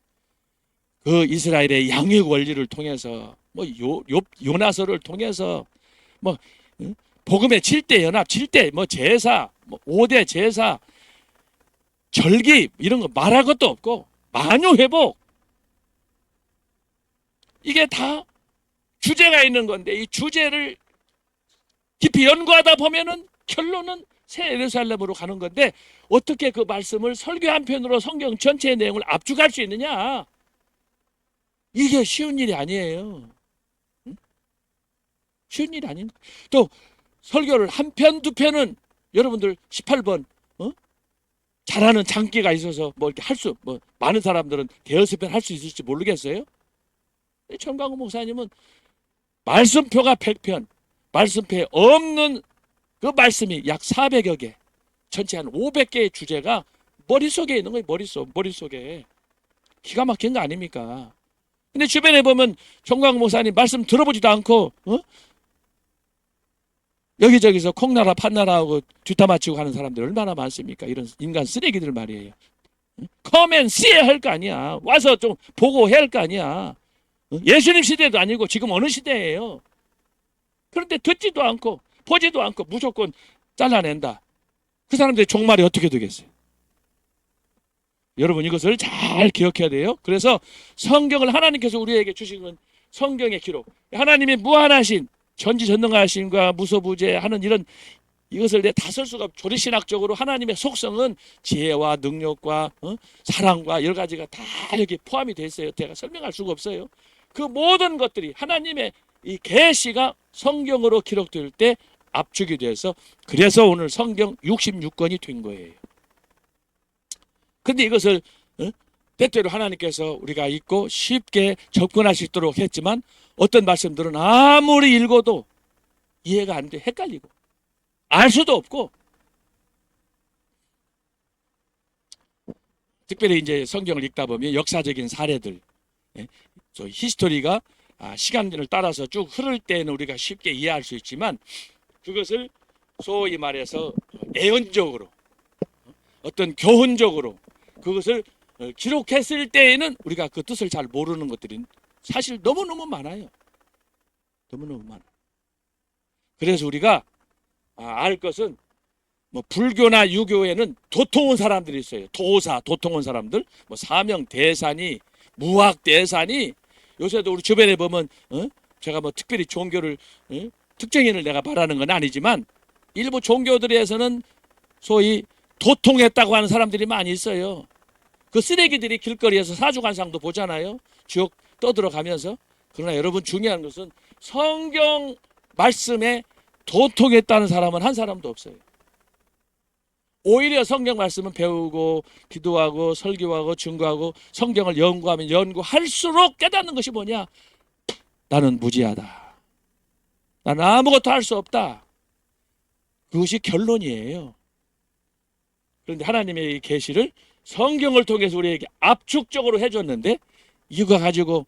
그 이스라엘의 양육 원리를 통해서, 뭐 요나서를 통해서, 뭐 복음의 7대 연합, 7대 뭐 제사, 뭐 5대 제사, 절기 이런 거 말할 것도 없고, 만유 회복, 이게 다 주제가 있는 건데, 이 주제를 깊이 연구하다 보면은 결론은 새 예루살렘으로 가는 건데, 어떻게 그 말씀을 설교 한 편으로 성경 전체의 내용을 압축할 수 있느냐? 이게 쉬운 일이 아니에요. 쉬운 일이 아닌. 또 설교를 한 편 두 편은 여러분들 18번 잘하는 장기가 있어서 뭐 이렇게 뭐 많은 사람들은 대여섯 편 할 수 있을지 모르겠어요. 정광훈 목사님은 말씀표가 100편, 말씀표에 없는 그 말씀이 약 400여 개, 전체 한 500개의 주제가 머릿속에 있는 거예요. 머릿속에. 기가 막힌 거 아닙니까? 근데 주변에 보면 정광훈 목사님 말씀 들어보지도 않고 여기저기서 콩나라 판나라하고 뒷담화치고 하는 사람들 얼마나 많습니까? 이런 인간 쓰레기들 말이에요. Come and see 할 거 아니야. 와서 좀 보고 해야 할 거 아니야. 예수님 시대도 아니고 지금 어느 시대예요. 그런데 듣지도 않고 보지도 않고 무조건 잘라낸다. 그 사람들의 종말이 어떻게 되겠어요? 여러분, 이것을 잘 기억해야 돼요. 그래서 성경을 하나님께서 우리에게 주신 건 성경의 기록, 하나님의 무한하신 전지전능하신과 무소부재하는 이것을 내 다 쓸 수가 없고, 조리신학적으로 하나님의 속성은 지혜와 능력과 사랑과 여러 가지가 다 여기 포함이 되어 있어요. 제가 설명할 수가 없어요. 그 모든 것들이 하나님의 이 계시가 성경으로 기록될 때 압축이 돼서, 그래서 오늘 성경 66권이 된 거예요. 근데 이것을 때때로 하나님께서 우리가 읽고 쉽게 접근할 수 있도록 했지만, 어떤 말씀들은 아무리 읽어도 이해가 안 돼, 헷갈리고 알 수도 없고, 특별히 이제 성경을 읽다 보면 역사적인 사례들, 히스토리가 시간을 따라서 쭉 흐를 때는 우리가 쉽게 이해할 수 있지만, 그것을 소위 말해서 예언적으로, 어떤 교훈적으로 그것을 기록했을 때에는 우리가 그 뜻을 잘 모르는 것들이 사실 너무너무 많아요. 너무너무 많아. 그래서 우리가 알 것은, 뭐 불교나 유교에는 도통 온 사람들이 있어요. 도통 온 사람들, 뭐 사명 대사니, 무학 대사니. 요새도 우리 주변에 보면 제가 뭐 특별히 종교를 특정인을 내가 말하는 건 아니지만, 일부 종교들에서는 소위 도통했다고 하는 사람들이 많이 있어요. 그 쓰레기들이 길거리에서 사주관상도 보잖아요. 지옥 떠들어가면서. 그러나 여러분, 중요한 것은 성경 말씀에 도통했다는 사람은 한 사람도 없어요. 오히려 성경 말씀은 배우고 기도하고 설교하고 증거하고 성경을 연구하면 연구할수록 깨닫는 것이 뭐냐? 나는 무지하다. 나는 아무것도 할 수 없다. 그것이 결론이에요. 그런데 하나님의 이 계시를 성경을 통해서 우리에게 압축적으로 해줬는데, 이거 가지고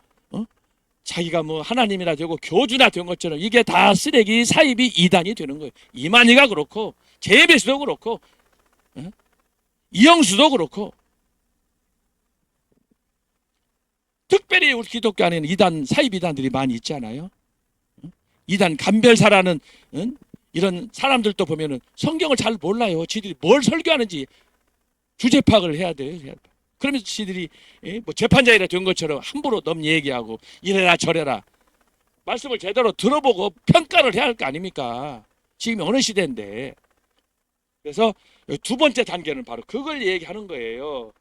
자기가 뭐 하나님이나 되고 교주나 된 것처럼, 이게 다 쓰레기 사입이 이단이 되는 거예요. 이만희가 그렇고 제베스도 그렇고 이영수도 그렇고, 특별히 우리 기독교 안에는 이단, 사입 이단들이 많이 있잖아요. 이단 감별사라는 이런 사람들도 보면은 성경을 잘 몰라요. 지들이 뭘 설교하는지 주제 파악을 해야 돼요. 그러면서 지들이 뭐 재판장이라 된 것처럼 함부로 넘 얘기하고 이래라 저래라, 말씀을 제대로 들어보고 평가를 해야 할 거 아닙니까? 지금 어느 시대인데. 그래서 두 번째 단계는 바로 그걸 얘기하는 거예요.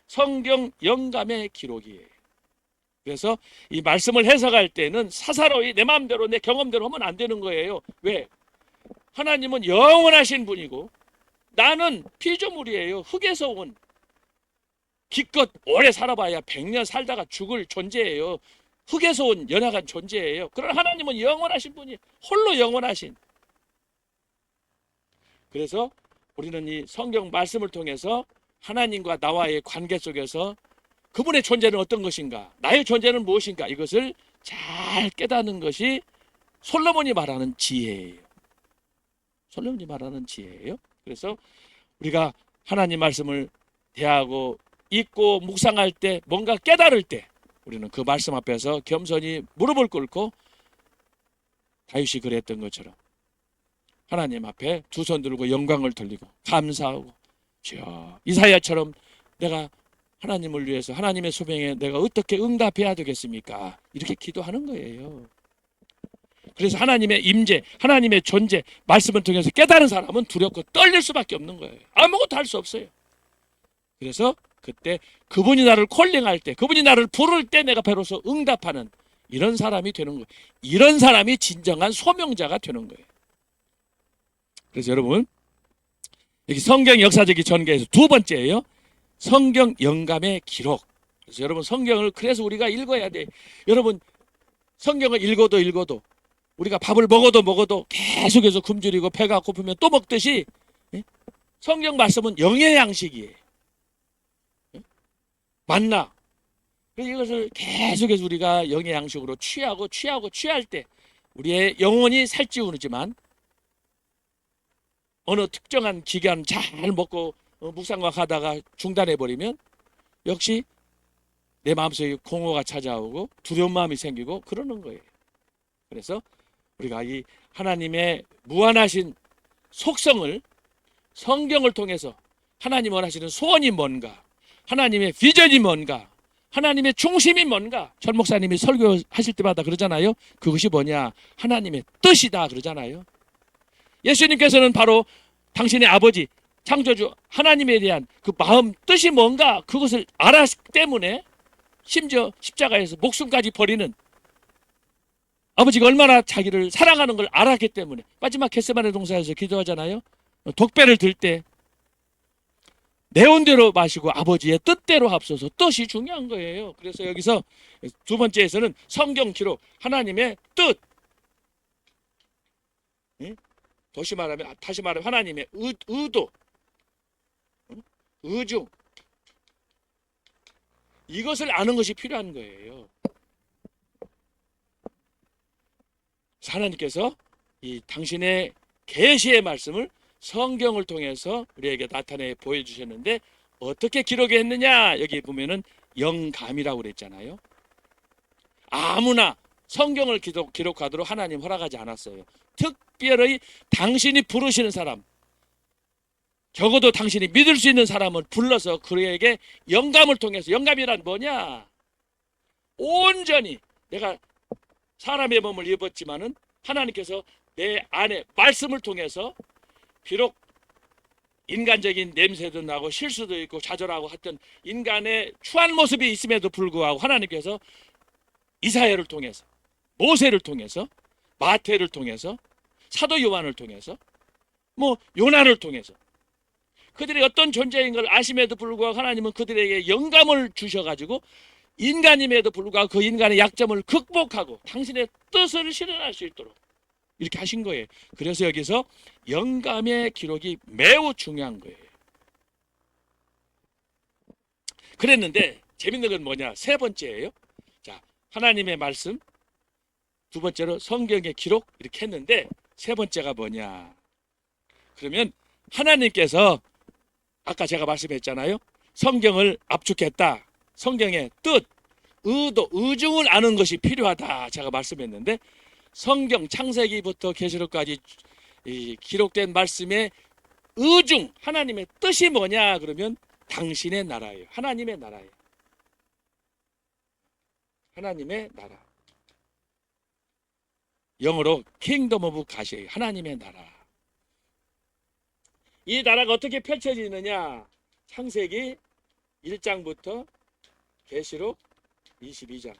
성경 영감의 기록이에요. 그래서 이 말씀을 해석할 때는 사사로이 내 마음대로 내 경험대로 하면 안 되는 거예요. 왜? 하나님은 영원하신 분이고 나는 피조물이에요. 흙에서 온, 기껏 오래 살아봐야 100년 살다가 죽을 존재예요. 흙에서 온 연약한 존재예요. 그러나 하나님은 영원하신 분이, 홀로 영원하신. 그래서 우리는 이 성경 말씀을 통해서 하나님과 나와의 관계 속에서 그분의 존재는 어떤 것인가, 나의 존재는 무엇인가, 이것을 잘 깨닫는 것이 솔로몬이 말하는 지혜예요. 솔로몬이 말하는 지혜예요. 그래서 우리가 하나님 말씀을 대하고 읽고 묵상할 때, 뭔가 깨달을 때 우리는 그 말씀 앞에서 겸손히 무릎을 꿇고 다윗이 그랬던 것처럼 하나님 앞에 두 손 들고 영광을 돌리고 감사하고, 주여, 이사야처럼 내가 하나님을 위해서 하나님의 소명에 내가 어떻게 응답해야 되겠습니까? 이렇게 기도하는 거예요. 그래서 하나님의 임재, 하나님의 존재 말씀을 통해서 깨달은 사람은 두렵고 떨릴 수밖에 없는 거예요. 아무것도 할 수 없어요. 그래서 그때 그분이 나를 콜링할 때, 그분이 나를 부를 때 내가 비로소 응답하는 이런 사람이 되는 거예요. 이런 사람이 진정한 소명자가 되는 거예요. 그래서 여러분, 여기 성경 역사적인 전개에서 두 번째예요. 성경 영감의 기록. 그래서 여러분, 성경을 그래서 우리가 읽어야 돼. 여러분, 성경을 읽어도 우리가 밥을 먹어도 계속해서 굶주리고 배가 고프면 또 먹듯이 성경 말씀은 영의 양식이에요. 만나. 이것을 계속해서 우리가 영의 양식으로 취할 때 우리의 영혼이 살찌우지만 어느 특정한 기간 잘 먹고 묵상하다가 중단해버리면 역시 내 마음속에 공허가 찾아오고 두려운 마음이 생기고 그러는 거예요. 그래서 우리가 이 하나님의 무한하신 속성을 성경을 통해서, 하나님 원하시는 소원이 뭔가, 하나님의 비전이 뭔가, 하나님의 중심이 뭔가, 전 목사님이 설교하실 때마다 그러잖아요. 그것이 뭐냐? 하나님의 뜻이다 그러잖아요. 예수님께서는 바로 당신의 아버지 창조주 하나님에 대한 그 마음, 뜻이 뭔가 그것을 알았기 때문에 심지어 십자가에서 목숨까지 버리는, 아버지가 얼마나 자기를 사랑하는 걸 알았기 때문에 마지막 겟세마네 동산에서 기도하잖아요. 독배를 들 때 내 온대로 마시고 아버지의 뜻대로 합소서. 뜻이 중요한 거예요. 그래서 여기서 두 번째에서는 성경 기록, 하나님의 뜻, 다시 말하면 하나님의 의도, 의중, 이것을 아는 것이 필요한 거예요. 하나님께서 이 당신의 계시의 말씀을 성경을 통해서 우리에게 나타내 보여주셨는데 어떻게 기록했느냐? 여기 보면은 영감이라고 그랬잖아요. 아무나 성경을 기록하도록 하나님 허락하지 않았어요. 특별히 당신이 부르시는 사람, 적어도 당신이 믿을 수 있는 사람을 불러서 그에게 영감을 통해서, 영감이란 뭐냐? 온전히 내가 사람의 몸을 입었지만은 하나님께서 내 안에 말씀을 통해서, 비록 인간적인 냄새도 나고 실수도 있고 좌절하고 하여튼 인간의 추한 모습이 있음에도 불구하고 하나님께서 이사야를 통해서, 모세를 통해서, 마태를 통해서, 사도 요한을 통해서, 뭐 요나를 통해서 그들이 어떤 존재인 걸 아심에도 불구하고 하나님은 그들에게 영감을 주셔가지고 인간임에도 불구하고 그 인간의 약점을 극복하고 당신의 뜻을 실현할 수 있도록 이렇게 하신 거예요. 그래서 여기서 영감의 기록이 매우 중요한 거예요. 그랬는데 재밌는 건 뭐냐? 세 번째예요. 자, 하나님의 말씀, 두 번째로 성경의 기록, 이렇게 했는데 세 번째가 뭐냐? 그러면 하나님께서 아까 제가 말씀했잖아요. 성경을 압축했다. 성경의 뜻, 의도, 의중을 아는 것이 필요하다. 제가 말씀했는데 성경 창세기부터 계시록까지 기록된 말씀의 의중, 하나님의 뜻이 뭐냐 그러면 당신의 나라예요. 하나님의 나라예요. 하나님의 나라. 영어로 Kingdom of God이에요. 하나님의 나라. 이 나라가 어떻게 펼쳐지느냐? 창세기 1장부터 계시록 22장.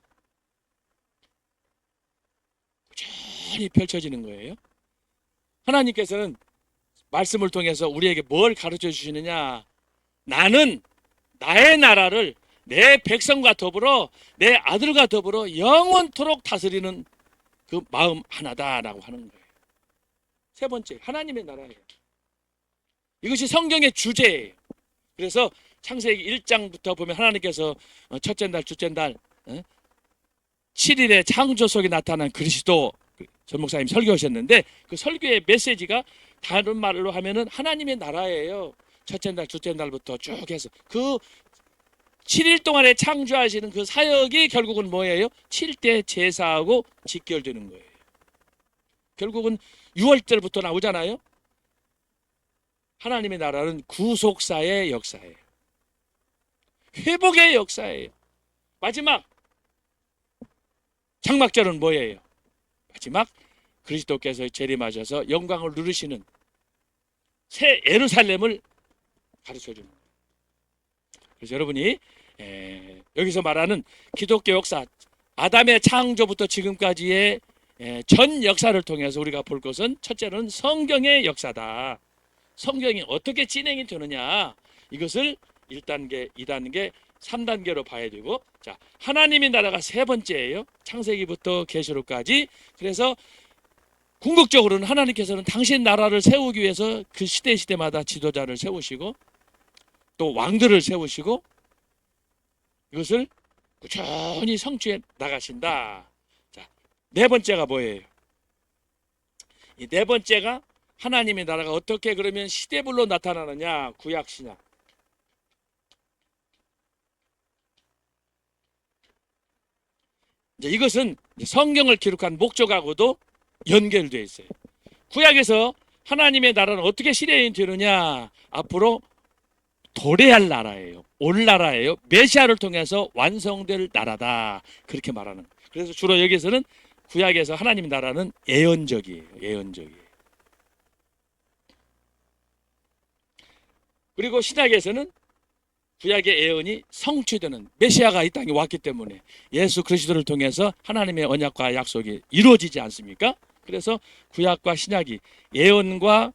꾸준히 펼쳐지는 거예요. 하나님께서는 말씀을 통해서 우리에게 뭘 가르쳐 주시느냐? 나는 나의 나라를 내 백성과 더불어 내 아들과 더불어 영원토록 다스리는 그 마음 하나다라고 하는 거예요. 세 번째, 하나님의 나라예요. 이것이 성경의 주제예요. 그래서 창세기 1장부터 보면 하나님께서 첫째 날, 둘째 날 7일의 창조 속에 나타난 그리스도, 전 목사님 설교하셨는데 그 설교의 메시지가 다른 말로 하면은 하나님의 나라예요. 첫째 날, 둘째 날부터 쭉 해서 그 7일 동안에 창조하시는 그 사역이 결국은 뭐예요? 7대 제사하고 직결되는 거예요. 결국은 6월절부터 나오잖아요. 하나님의 나라는 구속사의 역사예요. 회복의 역사예요. 마지막 장막절은 뭐예요? 마지막 그리스도께서 재림하셔서 영광을 누리시는 새 예루살렘을 가르쳐주는 거예요. 그래서 여러분이 여기서 말하는 기독교 역사, 아담의 창조부터 지금까지의 전 역사를 통해서 우리가 볼 것은 첫째는 성경의 역사다. 성경이 어떻게 진행이 되느냐, 이것을 1단계, 2단계, 3단계로 봐야 되고, 자, 하나님의 나라가 세 번째예요. 창세기부터 계시록까지. 그래서 궁극적으로는 하나님께서는 당신 나라를 세우기 위해서 그 시대마다 지도자를 세우시고 또 왕들을 세우시고 이것을 꾸준히 성취해 나가신다. 자, 네 번째가 뭐예요? 이 네 번째가 하나님의 나라가 어떻게 그러면 시대별로 나타나느냐? 구약 신약. 이제 이것은 성경을 기록한 목적하고도 연결되어 있어요. 구약에서 하나님의 나라는 어떻게 실현이 되느냐? 앞으로 도래할 나라예요. 올 나라예요. 메시아를 통해서 완성될 나라다. 그렇게 말하는 거예요. 그래서 주로 여기서는 구약에서 하나님의 나라는 예언적이에요. 예언적이에요. 그리고 신약에서는 구약의 예언이 성취되는 메시아가 이 땅에 왔기 때문에 예수 그리스도를 통해서 하나님의 언약과 약속이 이루어지지 않습니까? 그래서 구약과 신약이 예언과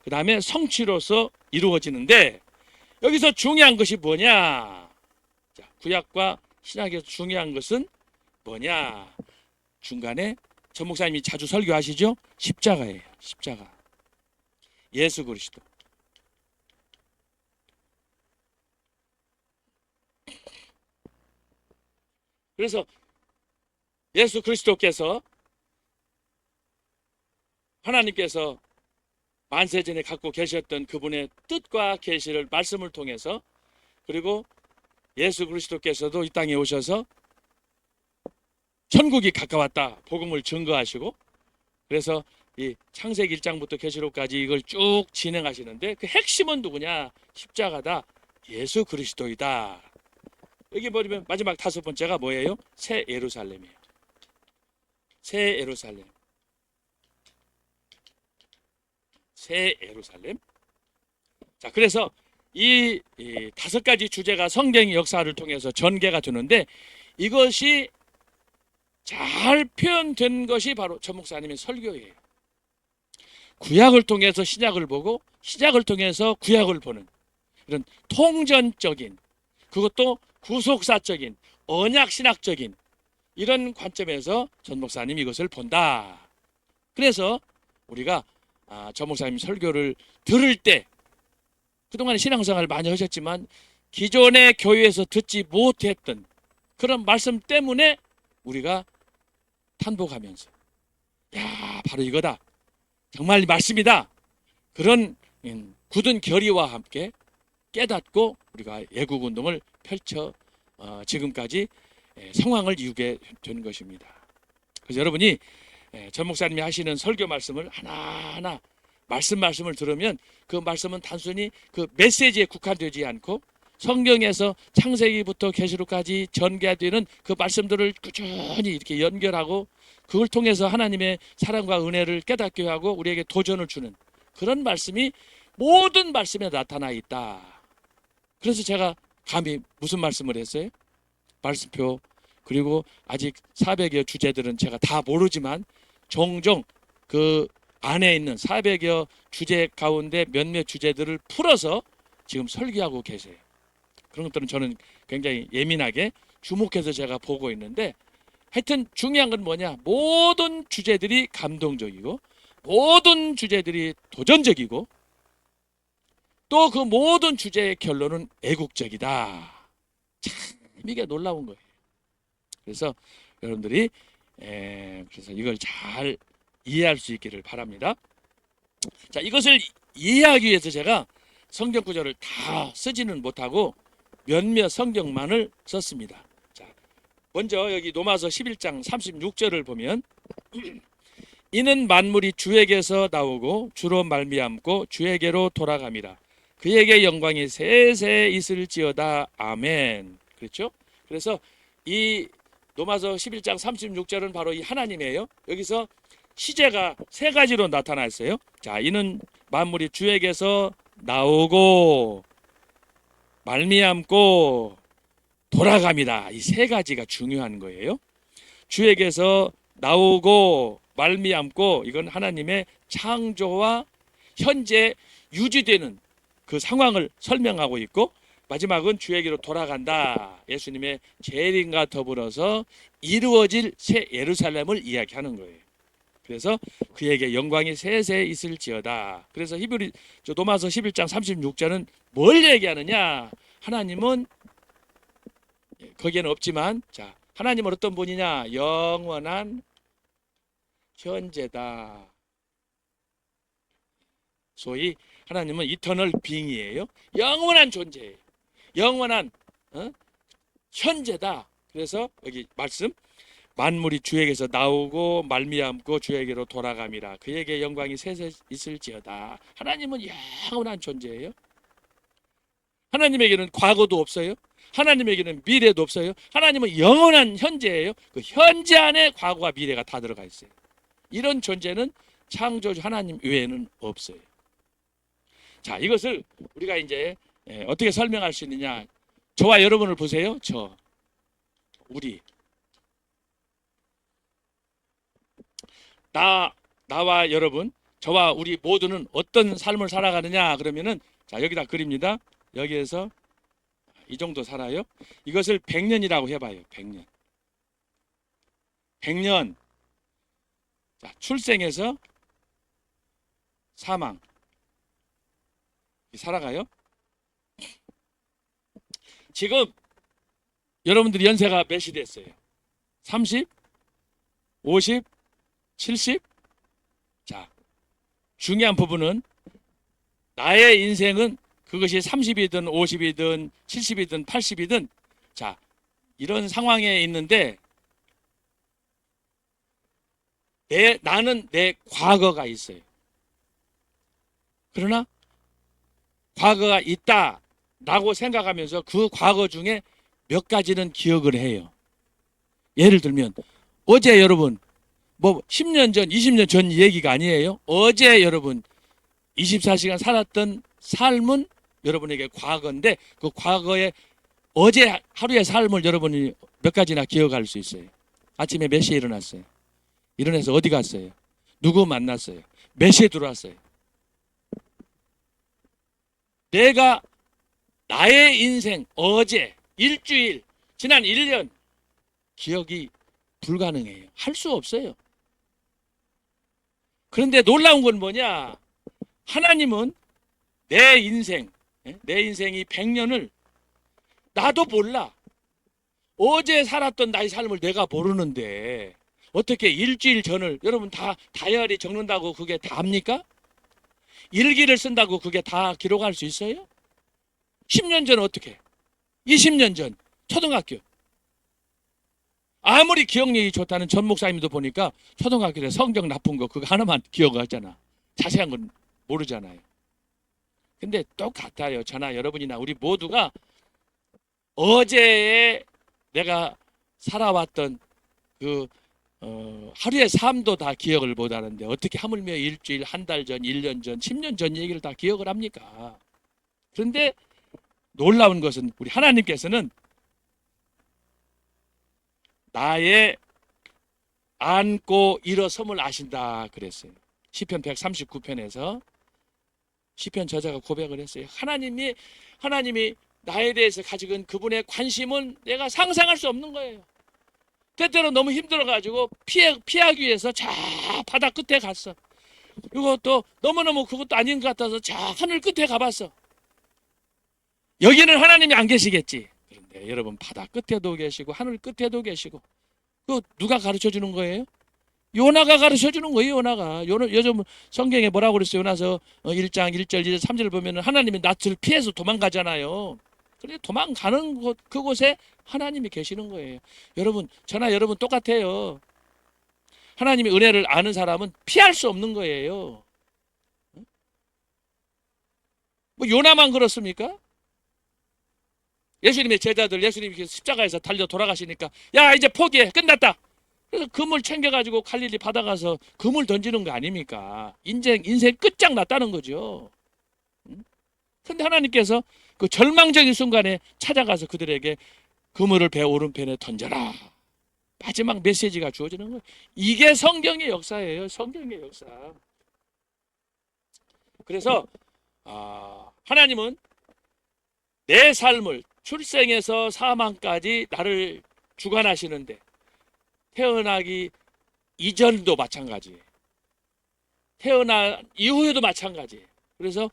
그 다음에 성취로서 이루어지는데 여기서 중요한 것이 뭐냐? 자, 구약과 신약에서 중요한 것은 뭐냐? 중간에 전 목사님이 자주 설교하시죠? 십자가예요. 십자가. 예수 그리스도. 그래서 예수 그리스도께서 하나님께서 만세전에 갖고 계셨던 그분의 뜻과 계시를 말씀을 통해서, 그리고 예수 그리스도께서도 이 땅에 오셔서 천국이 가까웠다 복음을 증거하시고, 그래서 이 창세기 1장부터 계시록까지 이걸 쭉 진행하시는데 그 핵심은 누구냐? 십자가다. 예수 그리스도이다. 여기 보면 마지막 다섯 번째가 뭐예요? 새 예루살렘이에요. 새 예루살렘. 새 예루살렘. 자, 그래서 이 다섯 가지 주제가 성경의 역사를 통해서 전개가 되는데 이것이 잘 표현된 것이 바로 전 목사님의 설교예요. 구약을 통해서 신약을 보고 신약을 통해서 구약을 보는 이런 통전적인, 그것도 구속사적인, 언약신학적인 이런 관점에서 전 목사님이 이것을 본다. 그래서 우리가 전 목사님 설교를 들을 때 그동안 신앙생활을 많이 하셨지만 기존의 교회에서 듣지 못했던 그런 말씀 때문에 우리가 탄복하면서 야, 바로 이거다. 정말 말씀이다. 그런 굳은 결의와 함께 깨닫고 우리가 애국 운동을 펼쳐 지금까지 상황을 이루게 되는 것입니다. 그래서 여러분이 전 목사님이 하시는 설교 말씀을 하나하나 말씀을 들으면 그 말씀은 단순히 그 메시지에 국한되지 않고 성경에서 창세기부터 계시록까지 전개되는 그 말씀들을 꾸준히 이렇게 연결하고 그걸 통해서 하나님의 사랑과 은혜를 깨닫게 하고 우리에게 도전을 주는 그런 말씀이 모든 말씀에 나타나 있다. 그래서 제가 감히 무슨 말씀을 했어요? 말씀표 그리고 아직 400여 주제들은 제가 다 모르지만 종종 그 안에 있는 400여 주제 가운데 몇몇 주제들을 풀어서 지금 설계하고 계세요. 그런 것들은 저는 굉장히 예민하게 주목해서 제가 보고 있는데 하여튼 중요한 건 뭐냐? 모든 주제들이 감동적이고 모든 주제들이 도전적이고 또 그 모든 주제의 결론은 애국적이다. 참 이게 놀라운 거예요. 그래서 여러분들이 그래서 이걸 잘 이해할 수 있기를 바랍니다. 자, 이것을 이해하기 위해서 제가 성경 구절을 다 쓰지는 못하고 몇몇 성경만을 썼습니다. 자, 먼저 여기 로마서 11장 36절을 보면 이는 만물이 주에게서 나오고 주로 말미암고 주에게로 돌아감이라. 그에게 영광이 세세 있을지어다. 아멘. 그렇죠? 그래서 이 로마서 11장 36절은 바로 이 하나님이에요. 여기서 시제가 세 가지로 나타났어요. 자, 이는 만물이 주에게서 나오고 말미암고 돌아갑니다. 이 세 가지가 중요한 거예요. 주에게서 나오고 말미암고 이건 하나님의 창조와 현재 유지되는 그 상황을 설명하고 있고 마지막은 주에게로 돌아간다. 예수님의 재림과 더불어서 이루어질 새 예루살렘을 이야기하는 거예요. 그래서 그에게 영광이 세세 있을지어다. 그래서 로마서 11장 36절은 뭘 얘기하느냐? 하나님은 거기에는 없지만 자, 하나님은 어떤 분이냐? 영원한 현재다. 소위 하나님은 이터널 빙이에요. 영원한 존재예요. 영원한 현재다. 그래서 여기 말씀 만물이 주에게서 나오고 말미암고 주에게로 돌아감이라. 그에게 영광이 세세 있을지어다. 하나님은 영원한 존재예요. 하나님에게는 과거도 없어요. 하나님에게는 미래도 없어요. 하나님은 영원한 현재예요. 그 현재 안에 과거와 미래가 다 들어가 있어요. 이런 존재는 창조주 하나님 외에는 없어요. 자, 이것을 우리가 이제 어떻게 설명할 수 있느냐? 저와 여러분을 보세요. 우리 나와 여러분, 저와 우리 모두는 어떤 삶을 살아가느냐? 그러면은 자, 여기다 그립니다. 여기에서 이 정도 살아요. 이것을 100년이라고 해봐요. 100년. 100년. 자, 출생에서 사망. 살아가요. 지금 여러분들이 연세가 몇이 됐어요? 30? 50? 70? 자, 중요한 부분은 나의 인생은 그것이 30이든 50이든 70이든 80이든 자, 이런 상황에 있는데 나는 내 과거가 있어요. 그러나 과거가 있다라고 생각하면서 그 과거 중에 몇 가지는 기억을 해요. 예를 들면 어제 여러분 뭐 10년 전, 20년 전 얘기가 아니에요. 어제 여러분 24시간 살았던 삶은 여러분에게 과거인데 그 과거의 어제 하루의 삶을 여러분이 몇 가지나 기억할 수 있어요. 아침에 몇 시에 일어났어요? 일어나서 어디 갔어요? 누구 만났어요? 몇 시에 들어왔어요? 내가 나의 인생 어제, 일주일, 지난 1년 기억이 불가능해요. 할 수 없어요. 그런데 놀라운 건 뭐냐? 하나님은 내 인생이 100년을 나도 몰라. 어제 살았던 나의 삶을 내가 모르는데 어떻게 일주일 전을 여러분 다 다이어리 적는다고 그게 다 합니까? 일기를 쓴다고 그게 다 기록할 수 있어요? 10년 전 어떻게? 20년 전 초등학교. 아무리 기억력이 좋다는 전 목사님도 보니까 초등학교 때 성적 나쁜 거 그거 하나만 기억하잖아. 자세한 건 모르잖아요. 근데 똑같아요. 저나 여러분이나 우리 모두가 어제에 내가 살아왔던 그 하루의 삶도 다 기억을 못하는데 어떻게 하물며 일주일, 한 달 전, 1년 전, 10년 전 얘기를 다 기억을 합니까? 그런데 놀라운 것은 우리 하나님께서는 나의 안고 일어섬을 아신다 그랬어요. 시편 139편에서 시편 저자가 고백을 했어요. 하나님이 나에 대해서 가지고 그분의 관심은 내가 상상할 수 없는 거예요. 때때로 너무 힘들어가지고 피하기 위해서 저 바다 끝에 갔어. 그리고 또 너무너무 그것도 아닌 것 같아서 저 하늘 끝에 가봤어. 여기는 하나님이 안 계시겠지. 그런데 여러분 바다 끝에도 계시고 하늘 끝에도 계시고 그 누가 가르쳐 주는 거예요? 요나가 가르쳐 주는 거예요. 요나가. 요즘 성경에 뭐라고 그랬어요? 요나서 1장 1절 2절 3절을 보면 하나님이 낯을 피해서 도망가잖아요. 그런데 도망가는 곳 그곳에 하나님이 계시는 거예요. 여러분 저나 여러분 똑같아요. 하나님의 은혜를 아는 사람은 피할 수 없는 거예요. 뭐 요나만 그렇습니까? 예수님의 제자들 예수님이 십자가에서 달려 돌아가시니까 야 이제 포기해 끝났다. 그래서 그물 챙겨가지고 갈릴리 바다 가서 그물 던지는 거 아닙니까? 인생 끝장났다는 거죠. 근데 하나님께서 그 절망적인 순간에 찾아가서 그들에게 그물을 배 오른편에 던져라. 마지막 메시지가 주어지는 거예요. 이게 성경의 역사예요. 성경의 역사. 그래서 하나님은 내 삶을 출생에서 사망까지 나를 주관하시는데 태어나기 이전도 마찬가지예요. 태어난 이후에도 마찬가지예요. 그래서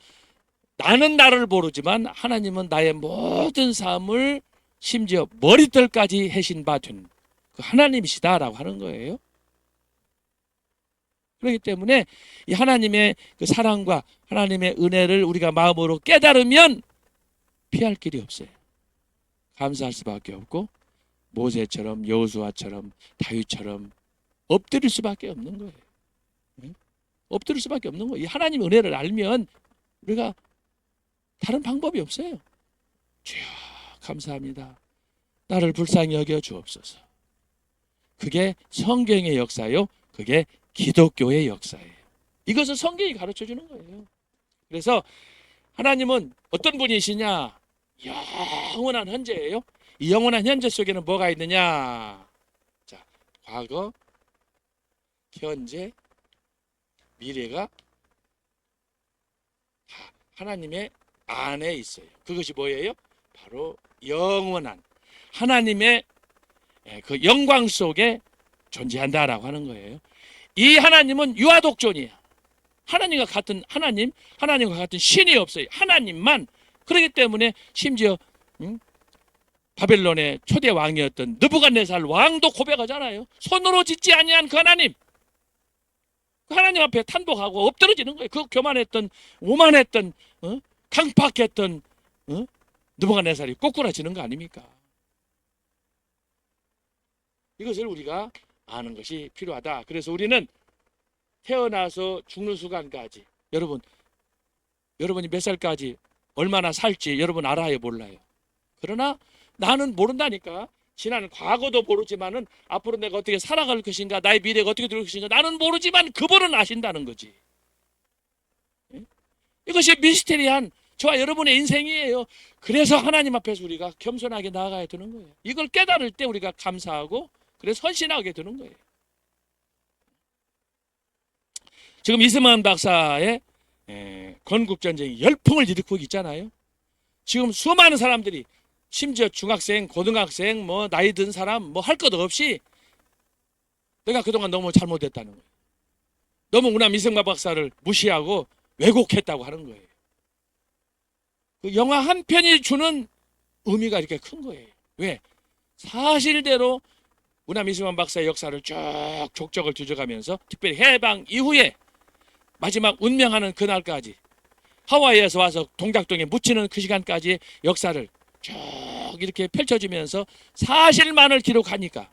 나는 나를 모르지만 하나님은 나의 모든 삶을 심지어 머리털까지 해신 바 된 그 하나님이시다라고 하는 거예요. 그렇기 때문에 이 하나님의 그 사랑과 하나님의 은혜를 우리가 마음으로 깨달으면 피할 길이 없어요. 감사할 수밖에 없고 모세처럼 여호수아처럼 다윗처럼 엎드릴 수밖에 없는 거예요. 엎드릴 수밖에 없는 거예요. 이 하나님의 은혜를 알면 우리가 다른 방법이 없어요. 주여 감사합니다. 나를 불쌍히 여겨 주옵소서. 그게 성경의 역사요. 그게 기독교의 역사예요. 이것은 성경이 가르쳐 주는 거예요. 그래서 하나님은 어떤 분이시냐? 영원한 현재예요. 이 영원한 현재 속에는 뭐가 있느냐? 자, 과거, 현재, 미래가 다 하나님의 안에 있어요. 그것이 뭐예요? 바로 영원한 하나님의 그 영광 속에 존재한다라고 하는 거예요. 이 하나님은 유아독존이야. 하나님과 같은 하나님과 같은 신이 없어요. 하나님만. 그렇기 때문에 심지어 바벨론의 초대 왕이었던 느부갓네살 왕도 고백하잖아요. 손으로 짓지 아니한 그 하나님. 그 하나님 앞에 탄복하고 엎드러지는 거예요. 그 교만했던 오만했던 강팍했던 느부갓네살이 꼬꾸라지는 거 아닙니까? 이것을 우리가 아는 것이 필요하다. 그래서 우리는 태어나서 죽는 순간까지 여러분이 몇 살까지 얼마나 살지 여러분 알아요 몰라요? 그러나 나는 모른다니까. 지난 과거도 모르지만은 앞으로 내가 어떻게 살아갈 것인가 나의 미래가 어떻게 될 것인가 나는 모르지만 그분은 아신다는 거지. 이것이 미스테리한 저와 여러분의 인생이에요. 그래서 하나님 앞에서 우리가 겸손하게 나아가야 되는 거예요. 이걸 깨달을 때 우리가 감사하고 그래서 헌신하게 되는 거예요. 지금 이승만 박사의 건국전쟁이 열풍을 일으키고 있잖아요. 지금 수많은 사람들이 심지어 중학생, 고등학생, 뭐 나이 든 사람 뭐 할 것 없이 내가 그동안 너무 잘못했다는 거예요. 너무 우남 이승만 박사를 무시하고 왜곡했다고 하는 거예요. 그 영화 한 편이 주는 의미가 이렇게 큰 거예요. 왜? 사실대로 우남 이승만 박사의 역사를 쭉 족적을 뒤져가면서 특별히 해방 이후에 마지막 운명하는 그날까지 하와이에서 와서 동작동에 묻히는 그 시간까지 역사를 쭉 이렇게 펼쳐주면서 사실만을 기록하니까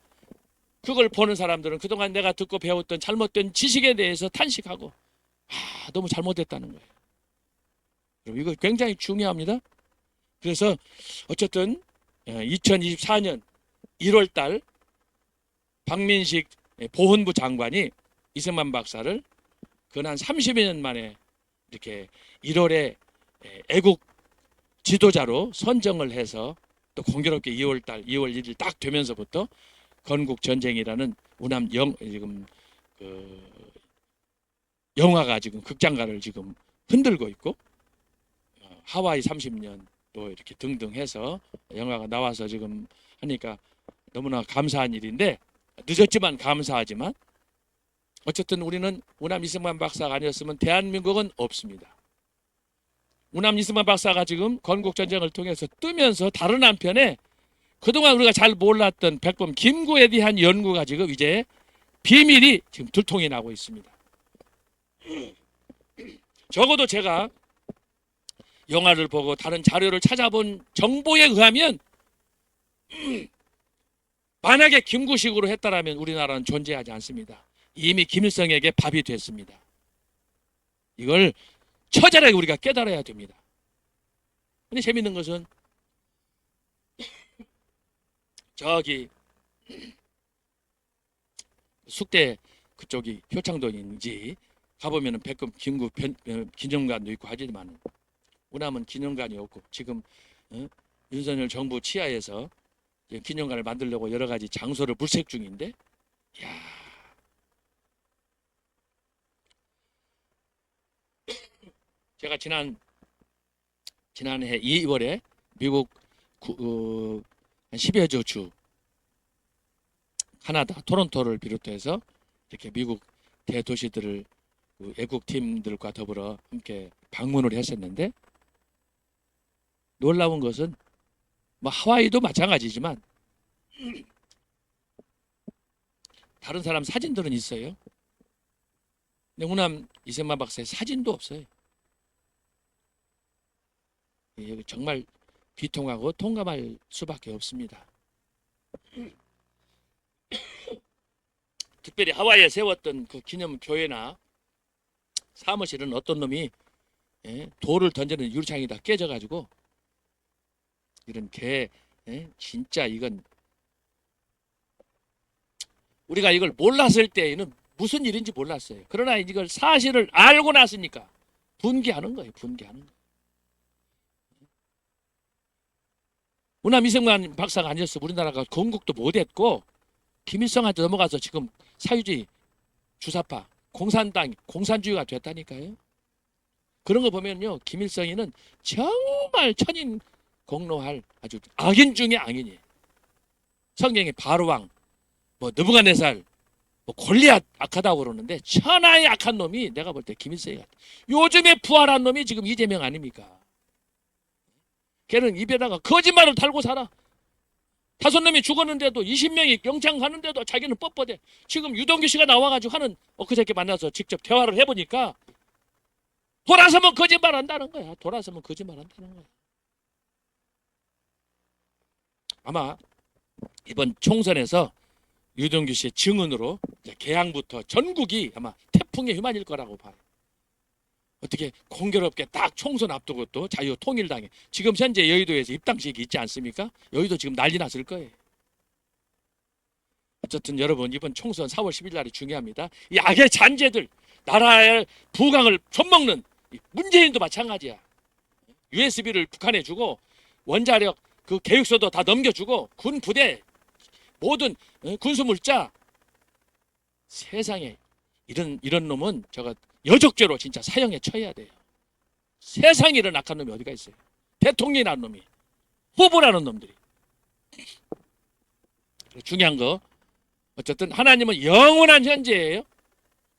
그걸 보는 사람들은 그동안 내가 듣고 배웠던 잘못된 지식에 대해서 탄식하고 너무 잘못됐다는 거예요. 그럼 이거 굉장히 중요합니다. 그래서 어쨌든 2024년 1월 달 박민식 보훈부 장관이 이승만 박사를 근한 30여 년 만에 이렇게 1월에 애국 지도자로 선정을 해서 또 공교롭게 2월 1일 딱 되면서부터 건국 전쟁이라는 우남 지금 영화가 지금 극장가를 지금 흔들고 있고 하와이 30년 또 이렇게 등등 해서 영화가 나와서 지금 하니까 너무나 감사한 일인데 늦었지만 감사하지만 어쨌든 우리는 우남 이승만 박사가 아니었으면 대한민국은 없습니다. 우남 이승만 박사가 지금 건국전쟁을 통해서 뜨면서 다른 한편에 그동안 우리가 잘 몰랐던 백범 김구에 대한 연구가 지금 이제 비밀이 지금 들통이 나고 있습니다. 적어도 제가 영화를 보고 다른 자료를 찾아본 정보에 의하면 만약에 김구식으로 했다라면 우리나라는 존재하지 않습니다. 이미 김일성에게 밥이 됐습니다. 이걸 처절하게 우리가 깨달아야 됩니다. 근데 재밌는 것은 저기 숙대 그쪽이 효창동인지 가보면은 백금 김구 기념관도 있고 하지만 우남은 기념관이 없고 지금 윤석열 정부 치하에서 기념관을 만들려고 여러 가지 장소를 물색 중인데, 야, 제가 지난해 2월에 미국 한 10여 주 카나다 토론토를 비롯해서 이렇게 미국 대도시들을 애국팀들과 더불어 함께 방문을 했었는데 놀라운 것은 뭐 하와이도 마찬가지지만 다른 사람 사진들은 있어요. 근데 우남 이승만 박사의 사진도 없어요. 정말 비통하고 통감할 수밖에 없습니다. 특별히 하와이에 세웠던 그 기념교회나 사무실은 어떤 놈이 돌을 던지는 유리창이 다 깨져가지고 이런 진짜 이건 우리가 이걸 몰랐을 때에는 무슨 일인지 몰랐어요. 그러나 이걸 사실을 알고 났으니까 분개하는 거예요. 분개하는 거예요. 우남 이승만 박사가 아니었어 우리나라가 건국도 못했고 김일성한테 넘어가서 지금 사회주의 주사파 공산당 공산주의가 됐다니까요. 그런 거 보면요 김일성이는 정말 천인 공로할 아주 악인 중에 악인이에요. 성경에 바로왕 뭐 느부갓네살 뭐 골리앗 악하다고 그러는데 천하의 악한 놈이 내가 볼 때 김일성이 같아. 요즘에 부활한 놈이 지금 이재명 아닙니까? 걔는 입에다가 거짓말을 달고 살아. 5놈이 죽었는데도 20명이 영창 가는데도 자기는 뻣뻣해. 지금 유동규 씨가 나와가지고 하는 엊그저께 만나서 직접 대화를 해보니까 돌아서면 거짓말 한다는 거야. 돌아서면 거짓말 한다는 거야. 아마 이번 총선에서 유동규 씨의 증언으로 개항부터 전국이 아마 태풍에 휘말릴 거라고 봐요. 어떻게 공교롭게 딱 총선 앞두고 또 자유통일당에 지금 현재 여의도에서 입당식이 있지 않습니까? 여의도 지금 난리 났을 거예요. 어쨌든 여러분 이번 총선 4월 10일 날이 중요합니다. 이 악의 잔재들 나라의 부강을 손먹는 문재인도 마찬가지야. USB를 북한에 주고 원자력 그 계획서도 다 넘겨주고 군 부대 모든 군수물자 세상에 이런 놈은 저거 여적죄로 진짜 사형에 처해야 돼요. 세상에 이런 악한 놈이 어디가 있어요. 대통령이라는 놈이 후보라는 놈들이. 중요한 거 어쨌든 하나님은 영원한 현재예요.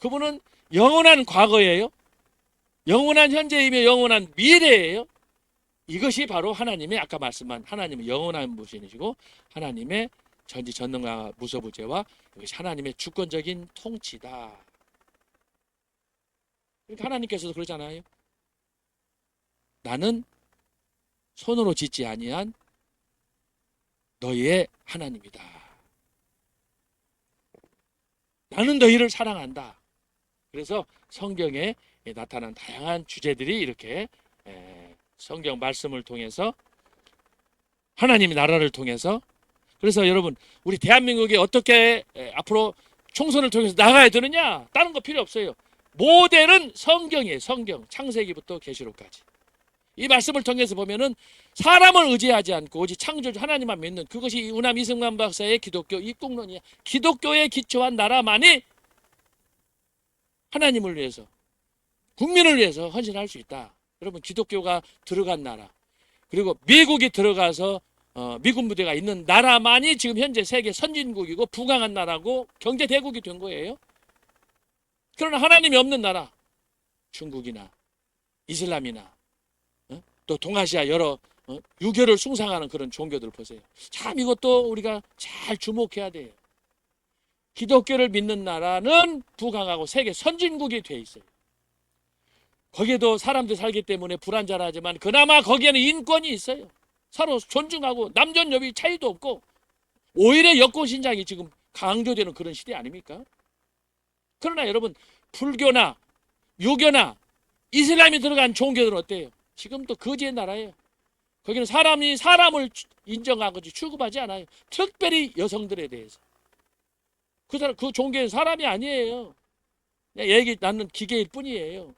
그분은 영원한 과거예요. 영원한 현재이며 영원한 미래예요. 이것이 바로 하나님의 아까 말씀한 하나님의 영원한 분이시고 하나님의 전지전능과 무소부재와 이것이 하나님의 주권적인 통치다. 그러니까 하나님께서도 그러잖아요. 나는 손으로 짓지 아니한 너희의 하나님이다. 나는 너희를 사랑한다. 그래서 성경에 나타난 다양한 주제들이 이렇게 성경 말씀을 통해서 하나님의 나라를 통해서 그래서 여러분 우리 대한민국이 어떻게 앞으로 총선을 통해서 나가야 되느냐? 다른 거 필요 없어요. 모델은 성경이에요. 성경 창세기부터 계시록까지. 이 말씀을 통해서 보면은 사람을 의지하지 않고 오직 창조주 하나님만 믿는 그것이 우남 이승만 박사의 기독교 입국론이야. 기독교에 기초한 나라만이 하나님을 위해서 국민을 위해서 헌신할 수 있다. 여러분 기독교가 들어간 나라 그리고 미국이 들어가서 미군 부대가 있는 나라만이 지금 현재 세계 선진국이고 부강한 나라고 경제 대국이 된 거예요. 그러나 하나님이 없는 나라 중국이나 이슬람이나 또 동아시아 여러 유교를 숭상하는 그런 종교들 보세요. 참 이것도 우리가 잘 주목해야 돼요. 기독교를 믿는 나라는 부강하고 세계 선진국이 돼 있어요. 거기에도 사람들이 살기 때문에 불안전하지만 그나마 거기에는 인권이 있어요. 서로 존중하고 남존 여비 차이도 없고 오히려 여권 신장이 지금 강조되는 그런 시대 아닙니까? 그러나 여러분 불교나 유교나 이슬람이 들어간 종교들은 어때요? 지금도 거지의 나라예요. 거기는 사람이 사람을 인정하고 취급하지 않아요. 특별히 여성들에 대해서. 그 종교는 사람이 아니에요. 그냥 얘기 낳는 기계일 뿐이에요.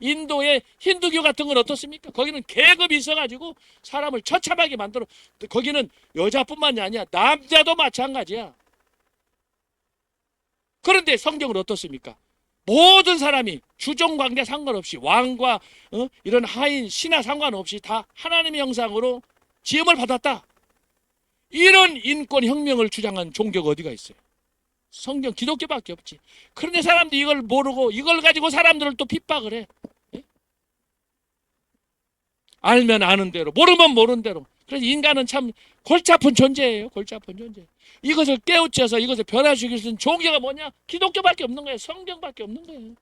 인도의 힌두교 같은 건 어떻습니까? 거기는 계급이 있어가지고 사람을 처참하게 만들어. 거기는 여자뿐만이 아니야. 남자도 마찬가지야. 그런데 성경은 어떻습니까? 모든 사람이 주종관계 상관없이 왕과 이런 하인 신하 상관없이 다 하나님의 형상으로 지음을 받았다. 이런 인권 혁명을 주장한 종교가 어디가 있어요? 성경 기독교밖에 없지. 그런데 사람들이 이걸 모르고 이걸 가지고 사람들을 또 핍박을 해. 예? 알면 아는 대로 모르면 모르는 대로. 그래서 인간은 참 골치 아픈 존재예요. 골치 아픈 존재. 이것을 깨우쳐서 이것을 변화시킬 수 있는 종교가 뭐냐? 기독교밖에 없는 거예요. 성경밖에 없는 거예요.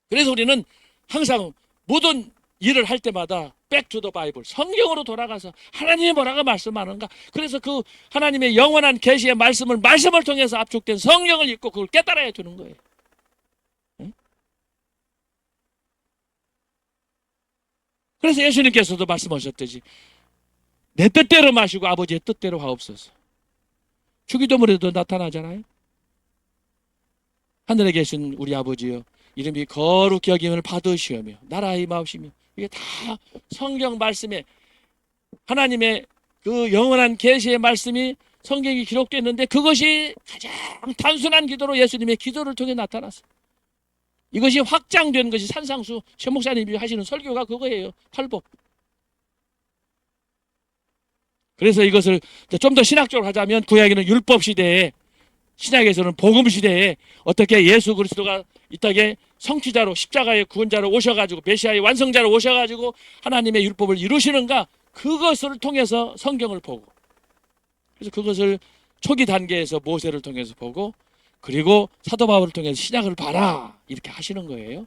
그래서 우리는 항상 모든 일을 할 때마다 back to the Bible, 성경으로 돌아가서 하나님이 뭐라고 말씀하는가. 그래서 그 하나님의 영원한 계시의 말씀을 통해서 압축된 성경을 읽고 그걸 깨달아야 되는 거예요. 응? 그래서 예수님께서도 말씀하셨듯이 내 뜻대로 마시고 아버지의 뜻대로 하옵소서. 주기도문에도 나타나잖아요. 하늘에 계신 우리 아버지여 이름이 거룩히 여김을 받으시오며 나라의 마옵시며. 이게 다 성경 말씀에 하나님의 그 영원한 계시의 말씀이 성경이 기록되어 있는데 그것이 가장 단순한 기도로 예수님의 기도를 통해 나타났어요. 이것이 확장된 것이 산상수 최 목사님이 하시는 설교가 그거예요. 팔복. 그래서 이것을 좀 더 신학적으로 하자면 구약에는 율법 시대에 신약에서는 복음 시대에 어떻게 예수 그리스도가 이 땅에 성취자로 십자가의 구원자로 오셔가지고 메시아의 완성자로 오셔가지고 하나님의 율법을 이루시는가 그것을 통해서 성경을 보고 그래서 그것을 초기 단계에서 모세를 통해서 보고 그리고 사도 바울을 통해서 신약을 봐라 이렇게 하시는 거예요.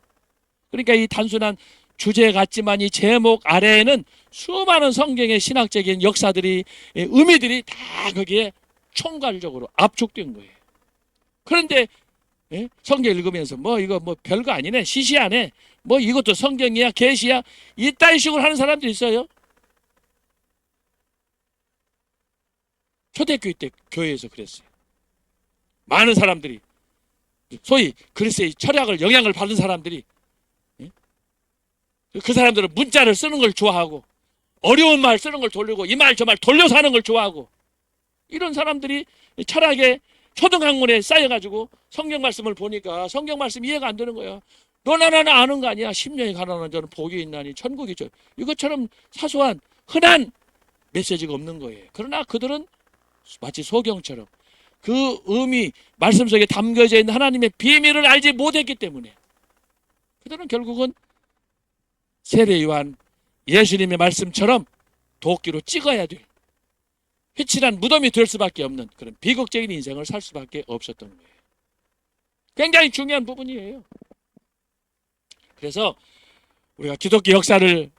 그러니까 이 단순한 주제 같지만 이 제목 아래에는 수많은 성경의 신학적인 역사들이 의미들이 다 거기에 총괄적으로 압축된 거예요. 그런데 성경 읽으면서 뭐 이거 뭐 별거 아니네 시시하네 뭐 이것도 성경이야 계시야 이따위 식으로 하는 사람들이 있어요. 초대교회 때 교회에서 그랬어요. 많은 사람들이 소위 그리스의 철학을 영향을 받은 사람들이 그 사람들은 문자를 쓰는 걸 좋아하고 어려운 말 쓰는 걸 돌리고 이 말 저 말 돌려서 하는 걸 좋아하고 이런 사람들이 철학의 초등학문에 쌓여가지고 성경 말씀을 보니까 성경 말씀 이해가 안 되는 거야. 너나 나나 아는 거 아니야. 심령이 가난한 자는 복이 있나니 천국이죠. 이것처럼 사소한 흔한 메시지가 없는 거예요. 그러나 그들은 마치 소경처럼 그 의미 말씀 속에 담겨져 있는 하나님의 비밀을 알지 못했기 때문에 그들은 결국은 세례 요한 예수님의 말씀처럼 도끼로 찍어야 될 휘칠한 무덤이 될 수밖에 없는 그런 비극적인 인생을 살 수밖에 없었던 거예요. 굉장히 중요한 부분이에요. 그래서 우리가 기독교 역사를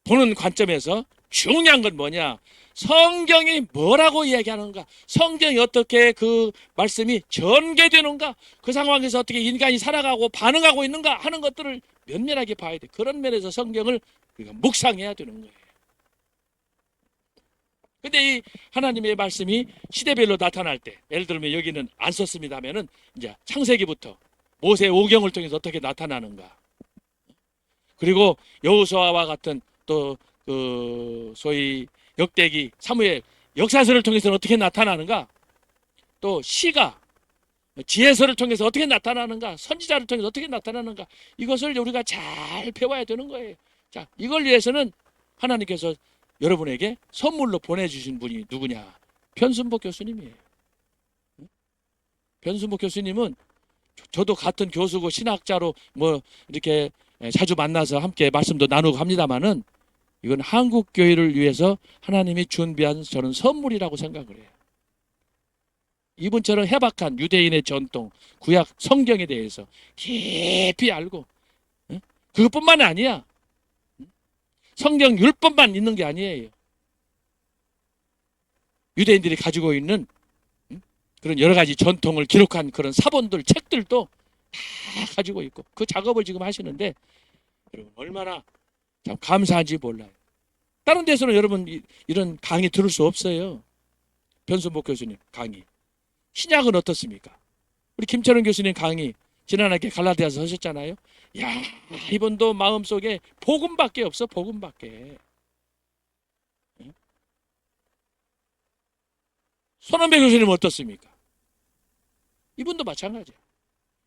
보는 관점에서 중요한 건 뭐냐? 성경이 뭐라고 이야기하는가? 성경이 어떻게 그 말씀이 전개되는가? 그 상황에서 어떻게 인간이 살아가고 반응하고 있는가 하는 것들을 면밀하게 봐야 돼. 그런 면에서 성경을 우리가 묵상해야 되는 거예요. 근데 이 하나님의 말씀이 시대별로 나타날 때, 예를 들면 여기는 안 썼습니다면은 이제 창세기부터 모세 오경을 통해서 어떻게 나타나는가? 그리고 여호수아와 같은 또 그 소위 역대기 사무엘 역사서를 통해서는 어떻게 나타나는가? 또 시가 지혜서를 통해서 어떻게 나타나는가? 선지자를 통해서 어떻게 나타나는가? 이것을 우리가 잘 배워야 되는 거예요. 자, 이걸 위해서는 하나님께서 여러분에게 선물로 보내주신 분이 누구냐? 변순복 교수님이에요. 변순복 교수님은 저도 같은 교수고 신학자로 뭐 이렇게 자주 만나서 함께 말씀도 나누고 합니다만은 이건 한국 교회를 위해서 하나님이 준비한 저는 선물이라고 생각을 해요. 이분처럼 해박한 유대인의 전통, 구약 성경에 대해서 깊이 알고 그것뿐만 아니야. 성경 율법만 있는 게 아니에요. 유대인들이 가지고 있는 그런 여러 가지 전통을 기록한 그런 사본들, 책들도 다 가지고 있고 그 작업을 지금 하시는데 여러분 얼마나 참 감사한지 몰라요. 다른 데서는 여러분 이런 강의 들을 수 없어요. 변순복 교수님 강의. 신약은 어떻습니까? 우리 김철원 교수님 강의 지난해 갈라디아서 하셨잖아요. 야, 이분도 마음속에 복음밖에 없어. 복음밖에. 손원배 교수님 어떻습니까? 이분도 마찬가지야.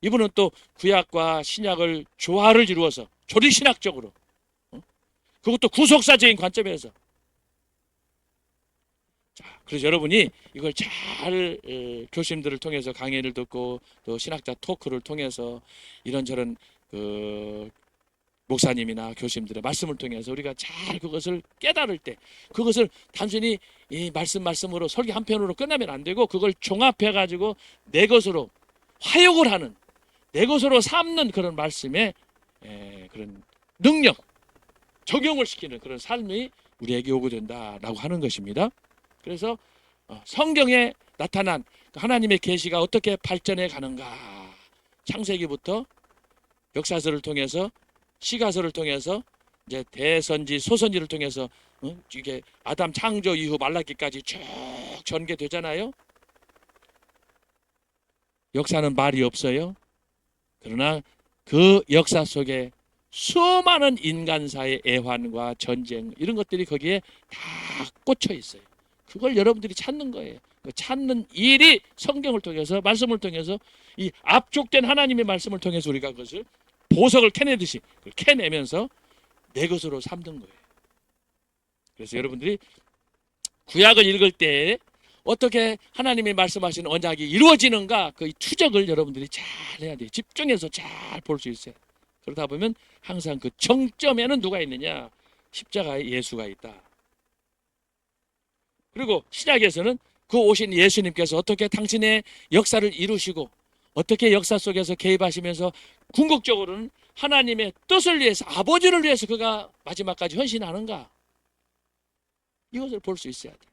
이분은 또 구약과 신약을 조화를 이루어서 조리신학적으로 그것도 구속사적인 관점에서 자, 그래서 여러분이 이걸 잘 교수님들을 통해서 강의를 듣고 또 신학자 토크를 통해서 이런저런 그 목사님이나 교수님들의 말씀을 통해서 우리가 잘 그것을 깨달을 때 그것을 단순히 이 말씀으로 설교 한 편으로 끝나면 안 되고 그걸 종합해 가지고 내 것으로 화욕을 하는 내 것으로 삼는 그런 말씀의 그런 능력 적용을 시키는 그런 삶이 우리에게 요구된다라고 하는 것입니다. 그래서 성경에 나타난 하나님의 계시가 어떻게 발전해 가는가 창세기부터 역사서를 통해서 시가서를 통해서 이제 대선지 소선지를 통해서 이게 아담 창조 이후 말라기까지 쭉 전개되잖아요. 역사는 말이 없어요. 그러나 그 역사 속에 수많은 인간사의 애환과 전쟁 이런 것들이 거기에 다 꽂혀 있어요. 그걸 여러분들이 찾는 거예요. 찾는 일이 성경을 통해서 말씀을 통해서 이 압축된 하나님의 말씀을 통해서 우리가 그것을 보석을 캐내듯이 그걸 캐내면서 내 것으로 삼는 거예요. 그래서 여러분들이 구약을 읽을 때 어떻게 하나님이 말씀하시는 언약이 이루어지는가 그 추적을 여러분들이 잘 해야 돼요. 집중해서 잘 볼 수 있어요. 그러다 보면 항상 그 정점에는 누가 있느냐? 십자가에 예수가 있다. 그리고 신약에서는 그 오신 예수님께서 어떻게 당신의 역사를 이루시고 어떻게 역사 속에서 개입하시면서 궁극적으로는 하나님의 뜻을 위해서 아버지를 위해서 그가 마지막까지 헌신하는가? 이것을 볼 수 있어야 돼요.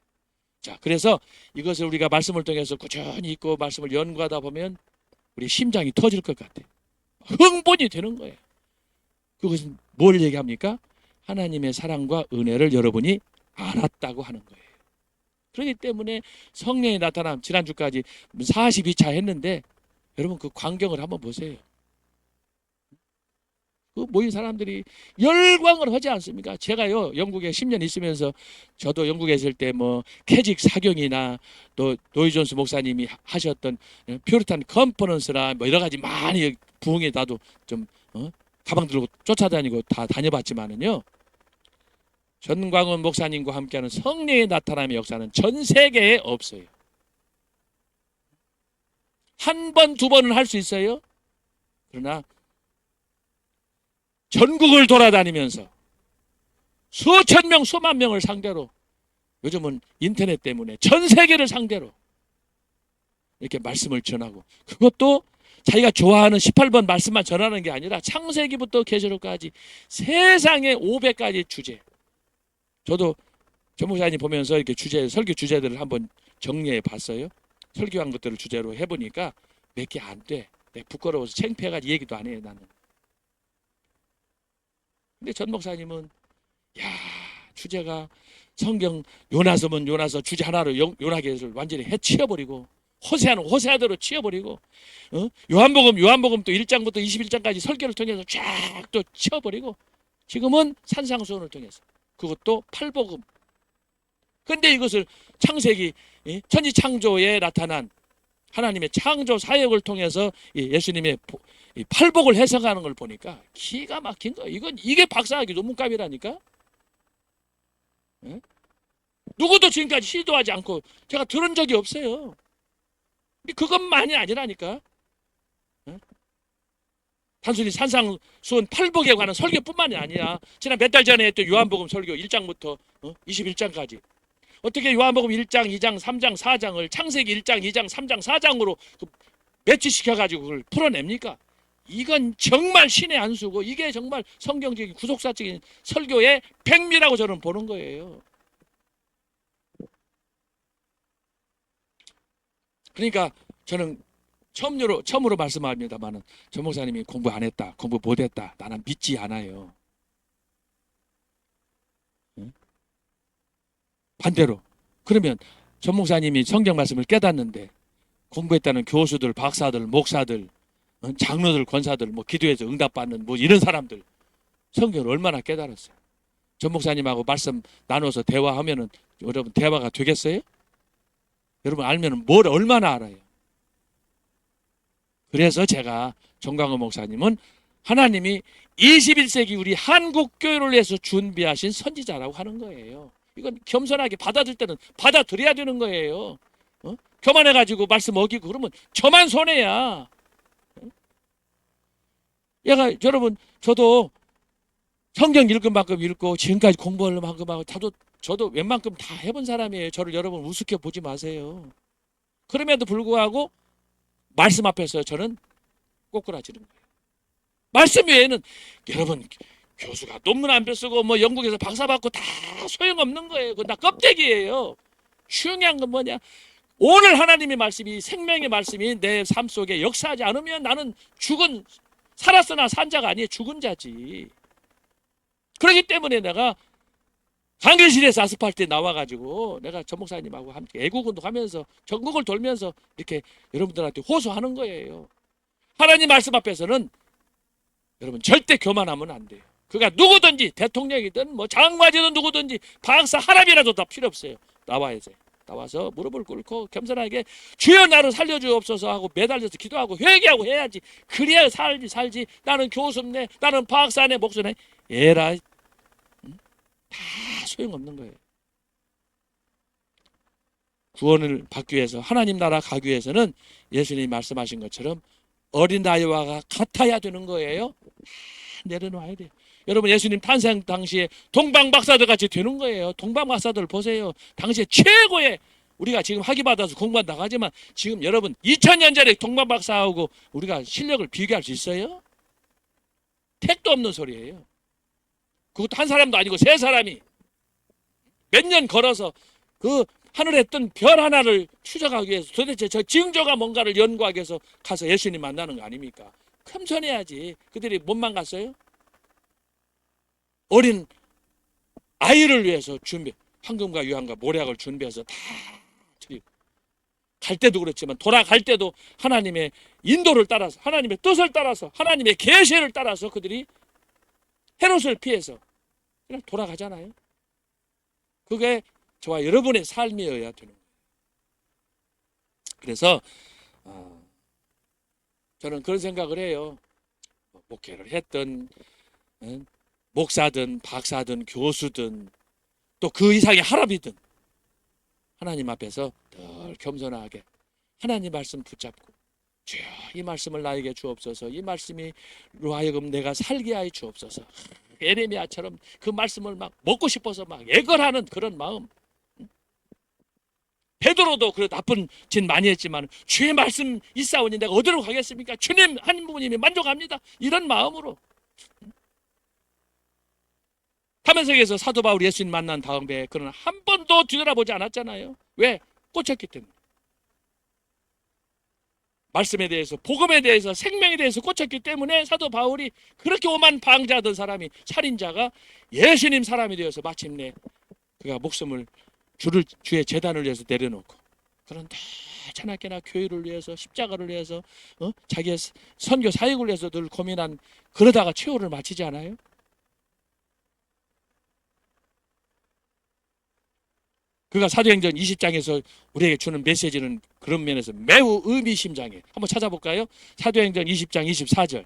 자, 그래서 이것을 우리가 말씀을 통해서 꾸준히 읽고 말씀을 연구하다 보면 우리 심장이 터질 것 같아요. 흥분이 되는 거예요. 그것은 뭘 얘기합니까? 하나님의 사랑과 은혜를 여러분이 알았다고 하는 거예요. 그렇기 때문에 성령의 나타남 지난주까지 42차 했는데 여러분 그 광경을 한번 보세요. 그 모인 사람들이 열광을 하지 않습니까? 제가요 영국에 10년 있으면서 저도 영국에 있을 때 뭐 캐직 사경이나 또 노이 존스 목사님이 하셨던 퓨리탄 컨퍼런스나 뭐 여러 가지 많이 부흥에 나도 좀 가방 들고 쫓아다니고 다 다녀봤지만은요 전광훈 목사님과 함께하는 성령의 나타남의 역사는 전 세계에 없어요. 한 번, 두 번은 할 수 있어요. 그러나 전국을 돌아다니면서 수천 명, 수만 명을 상대로 요즘은 인터넷 때문에 전 세계를 상대로 이렇게 말씀을 전하고 그것도 자기가 좋아하는 18번 말씀만 전하는 게 아니라 창세기부터 계시록까지 세상의 500가지 주제. 저도 전 목사님 보면서 이렇게 설교 주제들을 한번 정리해 봤어요. 설교한 것들을 주제로 해보니까 몇 개 안 돼. 내가 부끄러워서 창피해가지고 얘기도 안 해요, 나는. 근데 전 목사님은 주제가 성경 요나서면 요나서 주제 하나로 요나계를 완전히 해치워버리고, 호세아는 호세아대로 치워버리고, 요한복음 또 1장부터 21장까지 설교를 통해서 쫙 또 치워버리고, 지금은 산상수훈을 통해서, 그것도 팔복음. 근데 이것을 창세기 천지창조에 나타난 하나님의 창조 사역을 통해서 예수님의 팔복을 해석하는 걸 보니까 기가 막힌 거예요. 이게 박사학위 논문감이라니까. 누구도 지금까지 시도하지 않고 제가 들은 적이 없어요. 그것만이 아니라니까. 단순히 산상수훈 팔복에 관한 설교뿐만이 아니라 지난 몇 달 전에 했던 요한복음 설교 1장부터 21장까지 어떻게 요한복음 1장, 2장, 3장, 4장을 창세기 1장, 2장, 3장, 4장으로 매치시켜가지고 그걸 풀어냅니까? 이건 정말 신의 한 수고, 이게 정말 성경적인 구속사적인 설교의 백미라고 저는 보는 거예요. 그러니까 저는 처음으로 말씀합니다만은 전 목사님이 공부 안 했다, 공부 못 했다, 나는 믿지 않아요. 반대로 그러면 전 목사님이 성경 말씀을 깨닫는데 공부했다는 교수들, 박사들, 목사들, 장로들, 권사들, 뭐 기도해서 응답받는 뭐 이런 사람들 성경을 얼마나 깨달았어요? 전 목사님하고 말씀 나눠서 대화하면은 여러분 대화가 되겠어요? 여러분 알면은 뭘 얼마나 알아요? 그래서 제가 정광훈 목사님은 하나님이 21세기 우리 한국 교회를 위해서 준비하신 선지자라고 하는 거예요. 이건 겸손하게 받아들 때는 받아들여야 되는 거예요. 교만해가지고 말씀 어기고 그러면 저만 손해야. 여러분 저도 성경 읽은 만큼 읽고 지금까지 공부할 만큼 하고 저도 웬만큼 다 해본 사람이에요. 저를 여러분 우습게 보지 마세요. 그럼에도 불구하고 말씀 앞에서 저는 꼬꾸라지는 거예요. 말씀 외에는 여러분 교수가 논문 안 쓰고 뭐 영국에서 박사 받고 다 소용없는 거예요. 그건 다 껍데기예요. 중요한 건 뭐냐? 오늘 하나님의 말씀이 생명의 말씀이 내 삶 속에 역사하지 않으면 나는 살았으나 산 자가 아니에요. 죽은 자지. 그렇기 때문에 내가 강의실에서 아스팔트에 나와가지고 내가 전 목사님하고 함께 애국운동 하면서 전국을 돌면서 이렇게 여러분들한테 호소하는 거예요. 하나님 말씀 앞에서는 여러분 절대 교만하면 안 돼요. 그가 누구든지 대통령이든 뭐 장관이든 누구든지 박사 하랍이라도 다 필요 없어요. 나와서 무릎을 꿇고 겸손하게 주여 나를 살려주옵소서 하고 매달려서 기도하고 회개하고 해야지. 그래야 살지. 나는 교수네, 나는 박사네, 목사네, 에라 다 소용없는 거예요. 구원을 받기 위해서 하나님 나라 가기 위해서는 예수님이 말씀하신 것처럼 어린아이와 같아야 되는 거예요. 내려놔야 돼요. 여러분 예수님 탄생 당시에 동방박사들 같이 되는 거예요. 동방박사들 보세요. 당시에 최고의 우리가 지금 학위받아서 공부한다고 하지만 지금 여러분 2000년 전에 동방박사하고 우리가 실력을 비교할 수 있어요? 택도 없는 소리예요. 그것도 한 사람도 아니고 세 사람이 몇 년 걸어서 그 하늘에 뜬 별 하나를 추적하기 위해서 도대체 저 징조가 뭔가를 연구하기 위해서 가서 예수님 만나는 거 아닙니까? 겸손해야지. 그들이 못만 갔어요? 어린 아이를 위해서 황금과 유황과 모략을 준비해서 다 드리고 갈 때도 그렇지만 돌아갈 때도 하나님의 인도를 따라서 하나님의 뜻을 따라서 하나님의 계시를 따라서 그들이 헤롯을 피해서 그냥 돌아가잖아요. 그게 저와 여러분의 삶이어야 되는 거예요. 그래서 저는 그런 생각을 해요. 목회를 했든 목사든 박사든 교수든 또 그 이상의 하랍이든 하나님 앞에서 늘 겸손하게 하나님 말씀 붙잡고 주여 이 말씀을 나에게 주옵소서. 이 말씀이 하여금 내가 살게 하여 주옵소서. 에레미야처럼 그 말씀을 막 먹고 싶어서 막 애걸하는 그런 마음. 베드로도 그래 나쁜 짓 많이 했지만 주의 말씀 있사오니 내가 어디로 가겠습니까? 주님 한 분이면 만족합니다. 이런 마음으로 타면서에서 사도 바울이 예수님 만난 다음에 그는 한 번도 뒤돌아보지 않았잖아요. 왜? 꽂혔기 때문에. 말씀에 대해서, 복음에 대해서, 생명에 대해서 꽂혔기 때문에 사도 바울이 그렇게 오만 방자하던 사람이, 살인자가 예수님 사람이 되어서 마침내 그가 목숨을 주의 재단을 위해서 내려놓고, 그런 천하게나 교회를 위해서, 십자가를 위해서, 자기의 선교 사역을 위해서 늘 고민한, 그러다가 최후를 마치지 않아요? 그가 사도행전 20장에서 우리에게 주는 메시지는 그런 면에서 매우 의미심장해. 한번 찾아볼까요? 사도행전 20장 24절.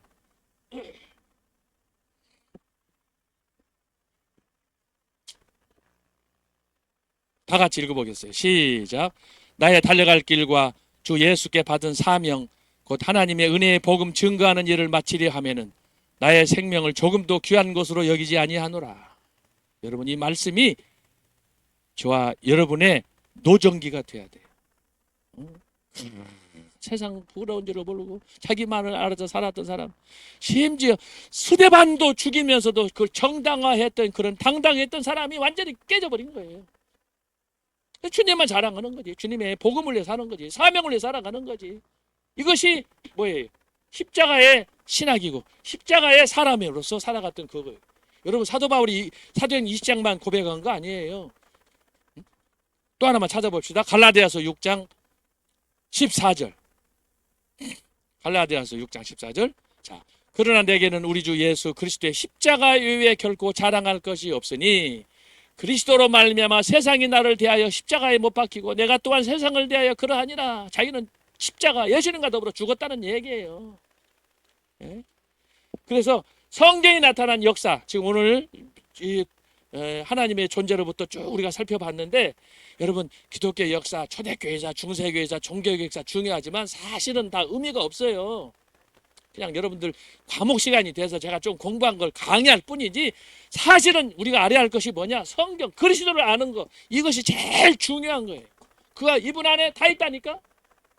다 같이 읽어보겠어요. 시작. 나의 달려갈 길과 주 예수께 받은 사명 곧 하나님의 은혜의 복음 증거하는 일을 마치려 하면은 나의 생명을 조금도 귀한 것으로 여기지 아니하노라. 여러분, 이 말씀이 저와 여러분의 노정기가 돼야 돼요. 세상 부러운 줄을 모르고 자기만을 알아서 살았던 사람, 심지어 스데반도 죽이면서도 그걸 정당화했던, 그런 당당했던 사람이 완전히 깨져버린 거예요. 주님만 자랑하는 거지. 주님의 복음을 위해 사는 거지. 사명을 위해 살아가는 거지. 이것이 뭐예요? 십자가의 신학이고 십자가의 사람으로서 살아갔던 그거예요. 여러분, 사도 바울이 사도행 20장만 고백한 거 아니에요. 또 하나만 찾아봅시다. 갈라디아서 6장 14절. 갈라디아서 6장 14절. 자, 그러나 내게는 우리 주 예수 그리스도의 십자가 외에 결코 자랑할 것이 없으니 그리스도로 말미암아 세상이 나를 대하여 십자가에 못 박히고 내가 또한 세상을 대하여 그러하니라. 자기는 십자가, 예수님과 더불어 죽었다는 얘기예요. 예? 그래서 성경에 나타난 역사, 지금 오늘 이 하나님의 존재로부터 쭉 우리가 살펴봤는데, 여러분, 기독교 역사, 초대교회사, 중세교회사, 종교교회사 중요하지만 사실은 다 의미가 없어요. 그냥 여러분들 과목 시간이 돼서 제가 좀 공부한 걸 강의할 뿐이지, 사실은 우리가 알아야 할 것이 뭐냐? 성경, 그리스도를 아는 거, 이것이 제일 중요한 거예요. 그가 이분 안에 다 있다니까.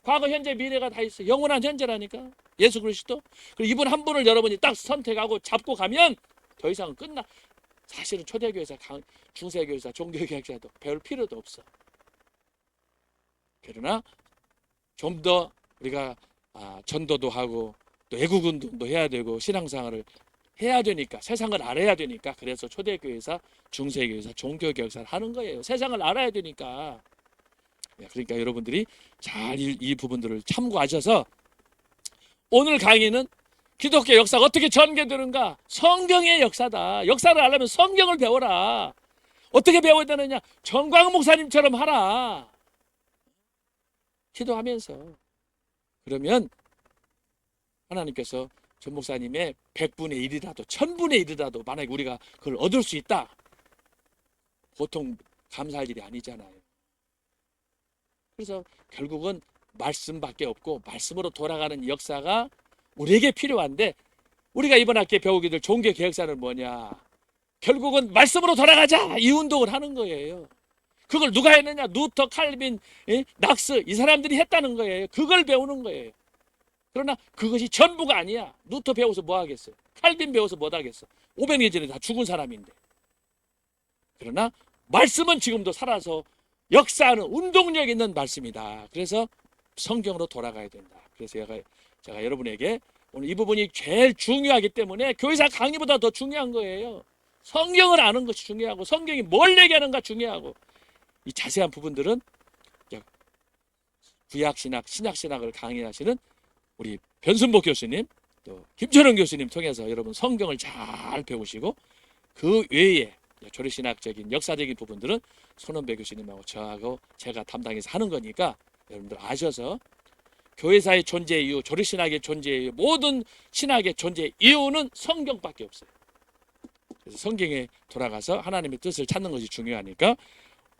과거, 현재, 미래가 다 있어. 영원한 현재라니까. 예수 그리스도. 그리고 이분 한 분을 여러분이 딱 선택하고 잡고 가면 더 이상은 끝나. 사실은 초대교회사, 중세교회사, 종교교회사도 배울 필요도 없어. 그러나 좀 더 우리가 전도도 하고 또 애국운동도 해야 되고 신앙생활을 해야 되니까, 세상을 알아야 되니까, 그래서 초대교회사, 중세교회사, 종교교회사를 하는 거예요. 세상을 알아야 되니까. 그러니까 여러분들이 잘 이 부분들을 참고하셔서, 오늘 강의는 기독교 역사가 어떻게 전개되는가? 성경의 역사다. 역사를 알려면 성경을 배워라. 어떻게 배워야 되느냐? 정광훈 목사님처럼 하라. 기도하면서. 그러면 하나님께서 전 목사님의 100분의 1이라도 1000분의 1이라도 만약에 우리가 그걸 얻을 수 있다, 보통 감사할 일이 아니잖아요. 그래서 결국은 말씀밖에 없고 말씀으로 돌아가는 역사가 우리에게 필요한데, 우리가 이번 학기에 배우게 될 종교개혁사는 뭐냐? 결국은 말씀으로 돌아가자, 이 운동을 하는 거예요. 그걸 누가 했느냐? 루터, 칼빈, 낙스, 이 사람들이 했다는 거예요. 그걸 배우는 거예요. 그러나 그것이 전부가 아니야. 루터 배워서 뭐 하겠어요? 칼빈 배워서 뭐 하겠어? 500년 전에 다 죽은 사람인데. 그러나 말씀은 지금도 살아서 역사하는 운동력 있는 말씀이다. 그래서 성경으로 돌아가야 된다. 그래서 제가 여러분에게 오늘 이 부분이 제일 중요하기 때문에 교회사 강의보다 더 중요한 거예요. 성경을 아는 것이 중요하고, 성경이 뭘 얘기하는가 중요하고, 이 자세한 부분들은 구약신학, 신약신학을 강의하시는 우리 변순복 교수님, 또 김철원 교수님 통해서 여러분 성경을 잘 배우시고, 그 외에 조리신학적인 역사적인 부분들은 손원배 교수님하고 저하고 제가 담당해서 하는 거니까 여러분들 아셔서, 교회사의 존재 이유, 조리신학의 존재 이유, 모든 신학의 존재 이유는 성경밖에 없어요. 그래서 성경에 돌아가서 하나님의 뜻을 찾는 것이 중요하니까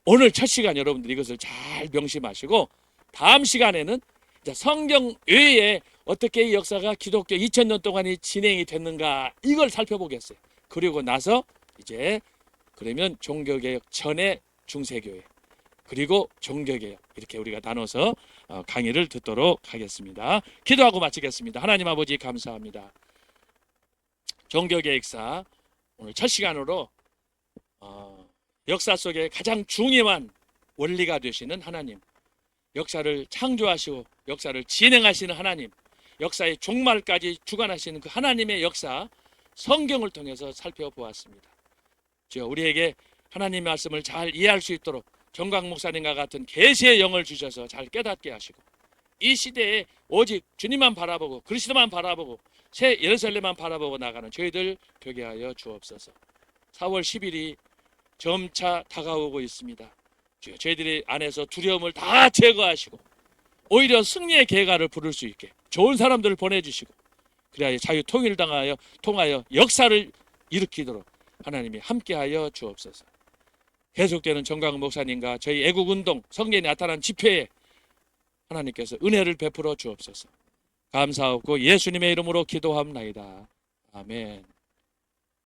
오늘 첫 시간 여러분들 이것을 잘 명심하시고, 다음 시간에는 성경 외에 어떻게 이 역사가 기독교 2000년 동안이 진행이 됐는가, 이걸 살펴보겠어요. 그리고 나서 이제 그러면 종교개혁 전의 중세교회, 그리고 종교개혁, 이렇게 우리가 나눠서 강의를 듣도록 하겠습니다. 기도하고 마치겠습니다. 하나님 아버지 감사합니다. 종교개혁사 오늘 첫 시간으로 역사 속에 가장 중요한 원리가 되시는 하나님, 역사를 창조하시고 역사를 진행하시는 하나님, 역사의 종말까지 주관하시는 그 하나님의 역사, 성경을 통해서 살펴보았습니다. 주여, 우리에게 하나님의 말씀을 잘 이해할 수 있도록 정광 목사님과 같은 계시의 영을 주셔서 잘 깨닫게 하시고, 이 시대에 오직 주님만 바라보고 그리스도만 바라보고 새 예루살렘만 바라보고 나가는 저희들 되게 하여 주옵소서. 4월 10일이 점차 다가오고 있습니다. 주여, 저희들이 안에서 두려움을 다 제거하시고 오히려 승리의 계가를 부를 수 있게 좋은 사람들을 보내주시고, 그래야 자유 통하여 역사를 일으키도록 하나님이 함께하여 주옵소서. 계속되는 정광 목사님과 저희 애국운동 성경에 나타난 집회에 하나님께서 은혜를 베풀어 주옵소서. 감사하고 예수님의 이름으로 기도합나이다. 아멘.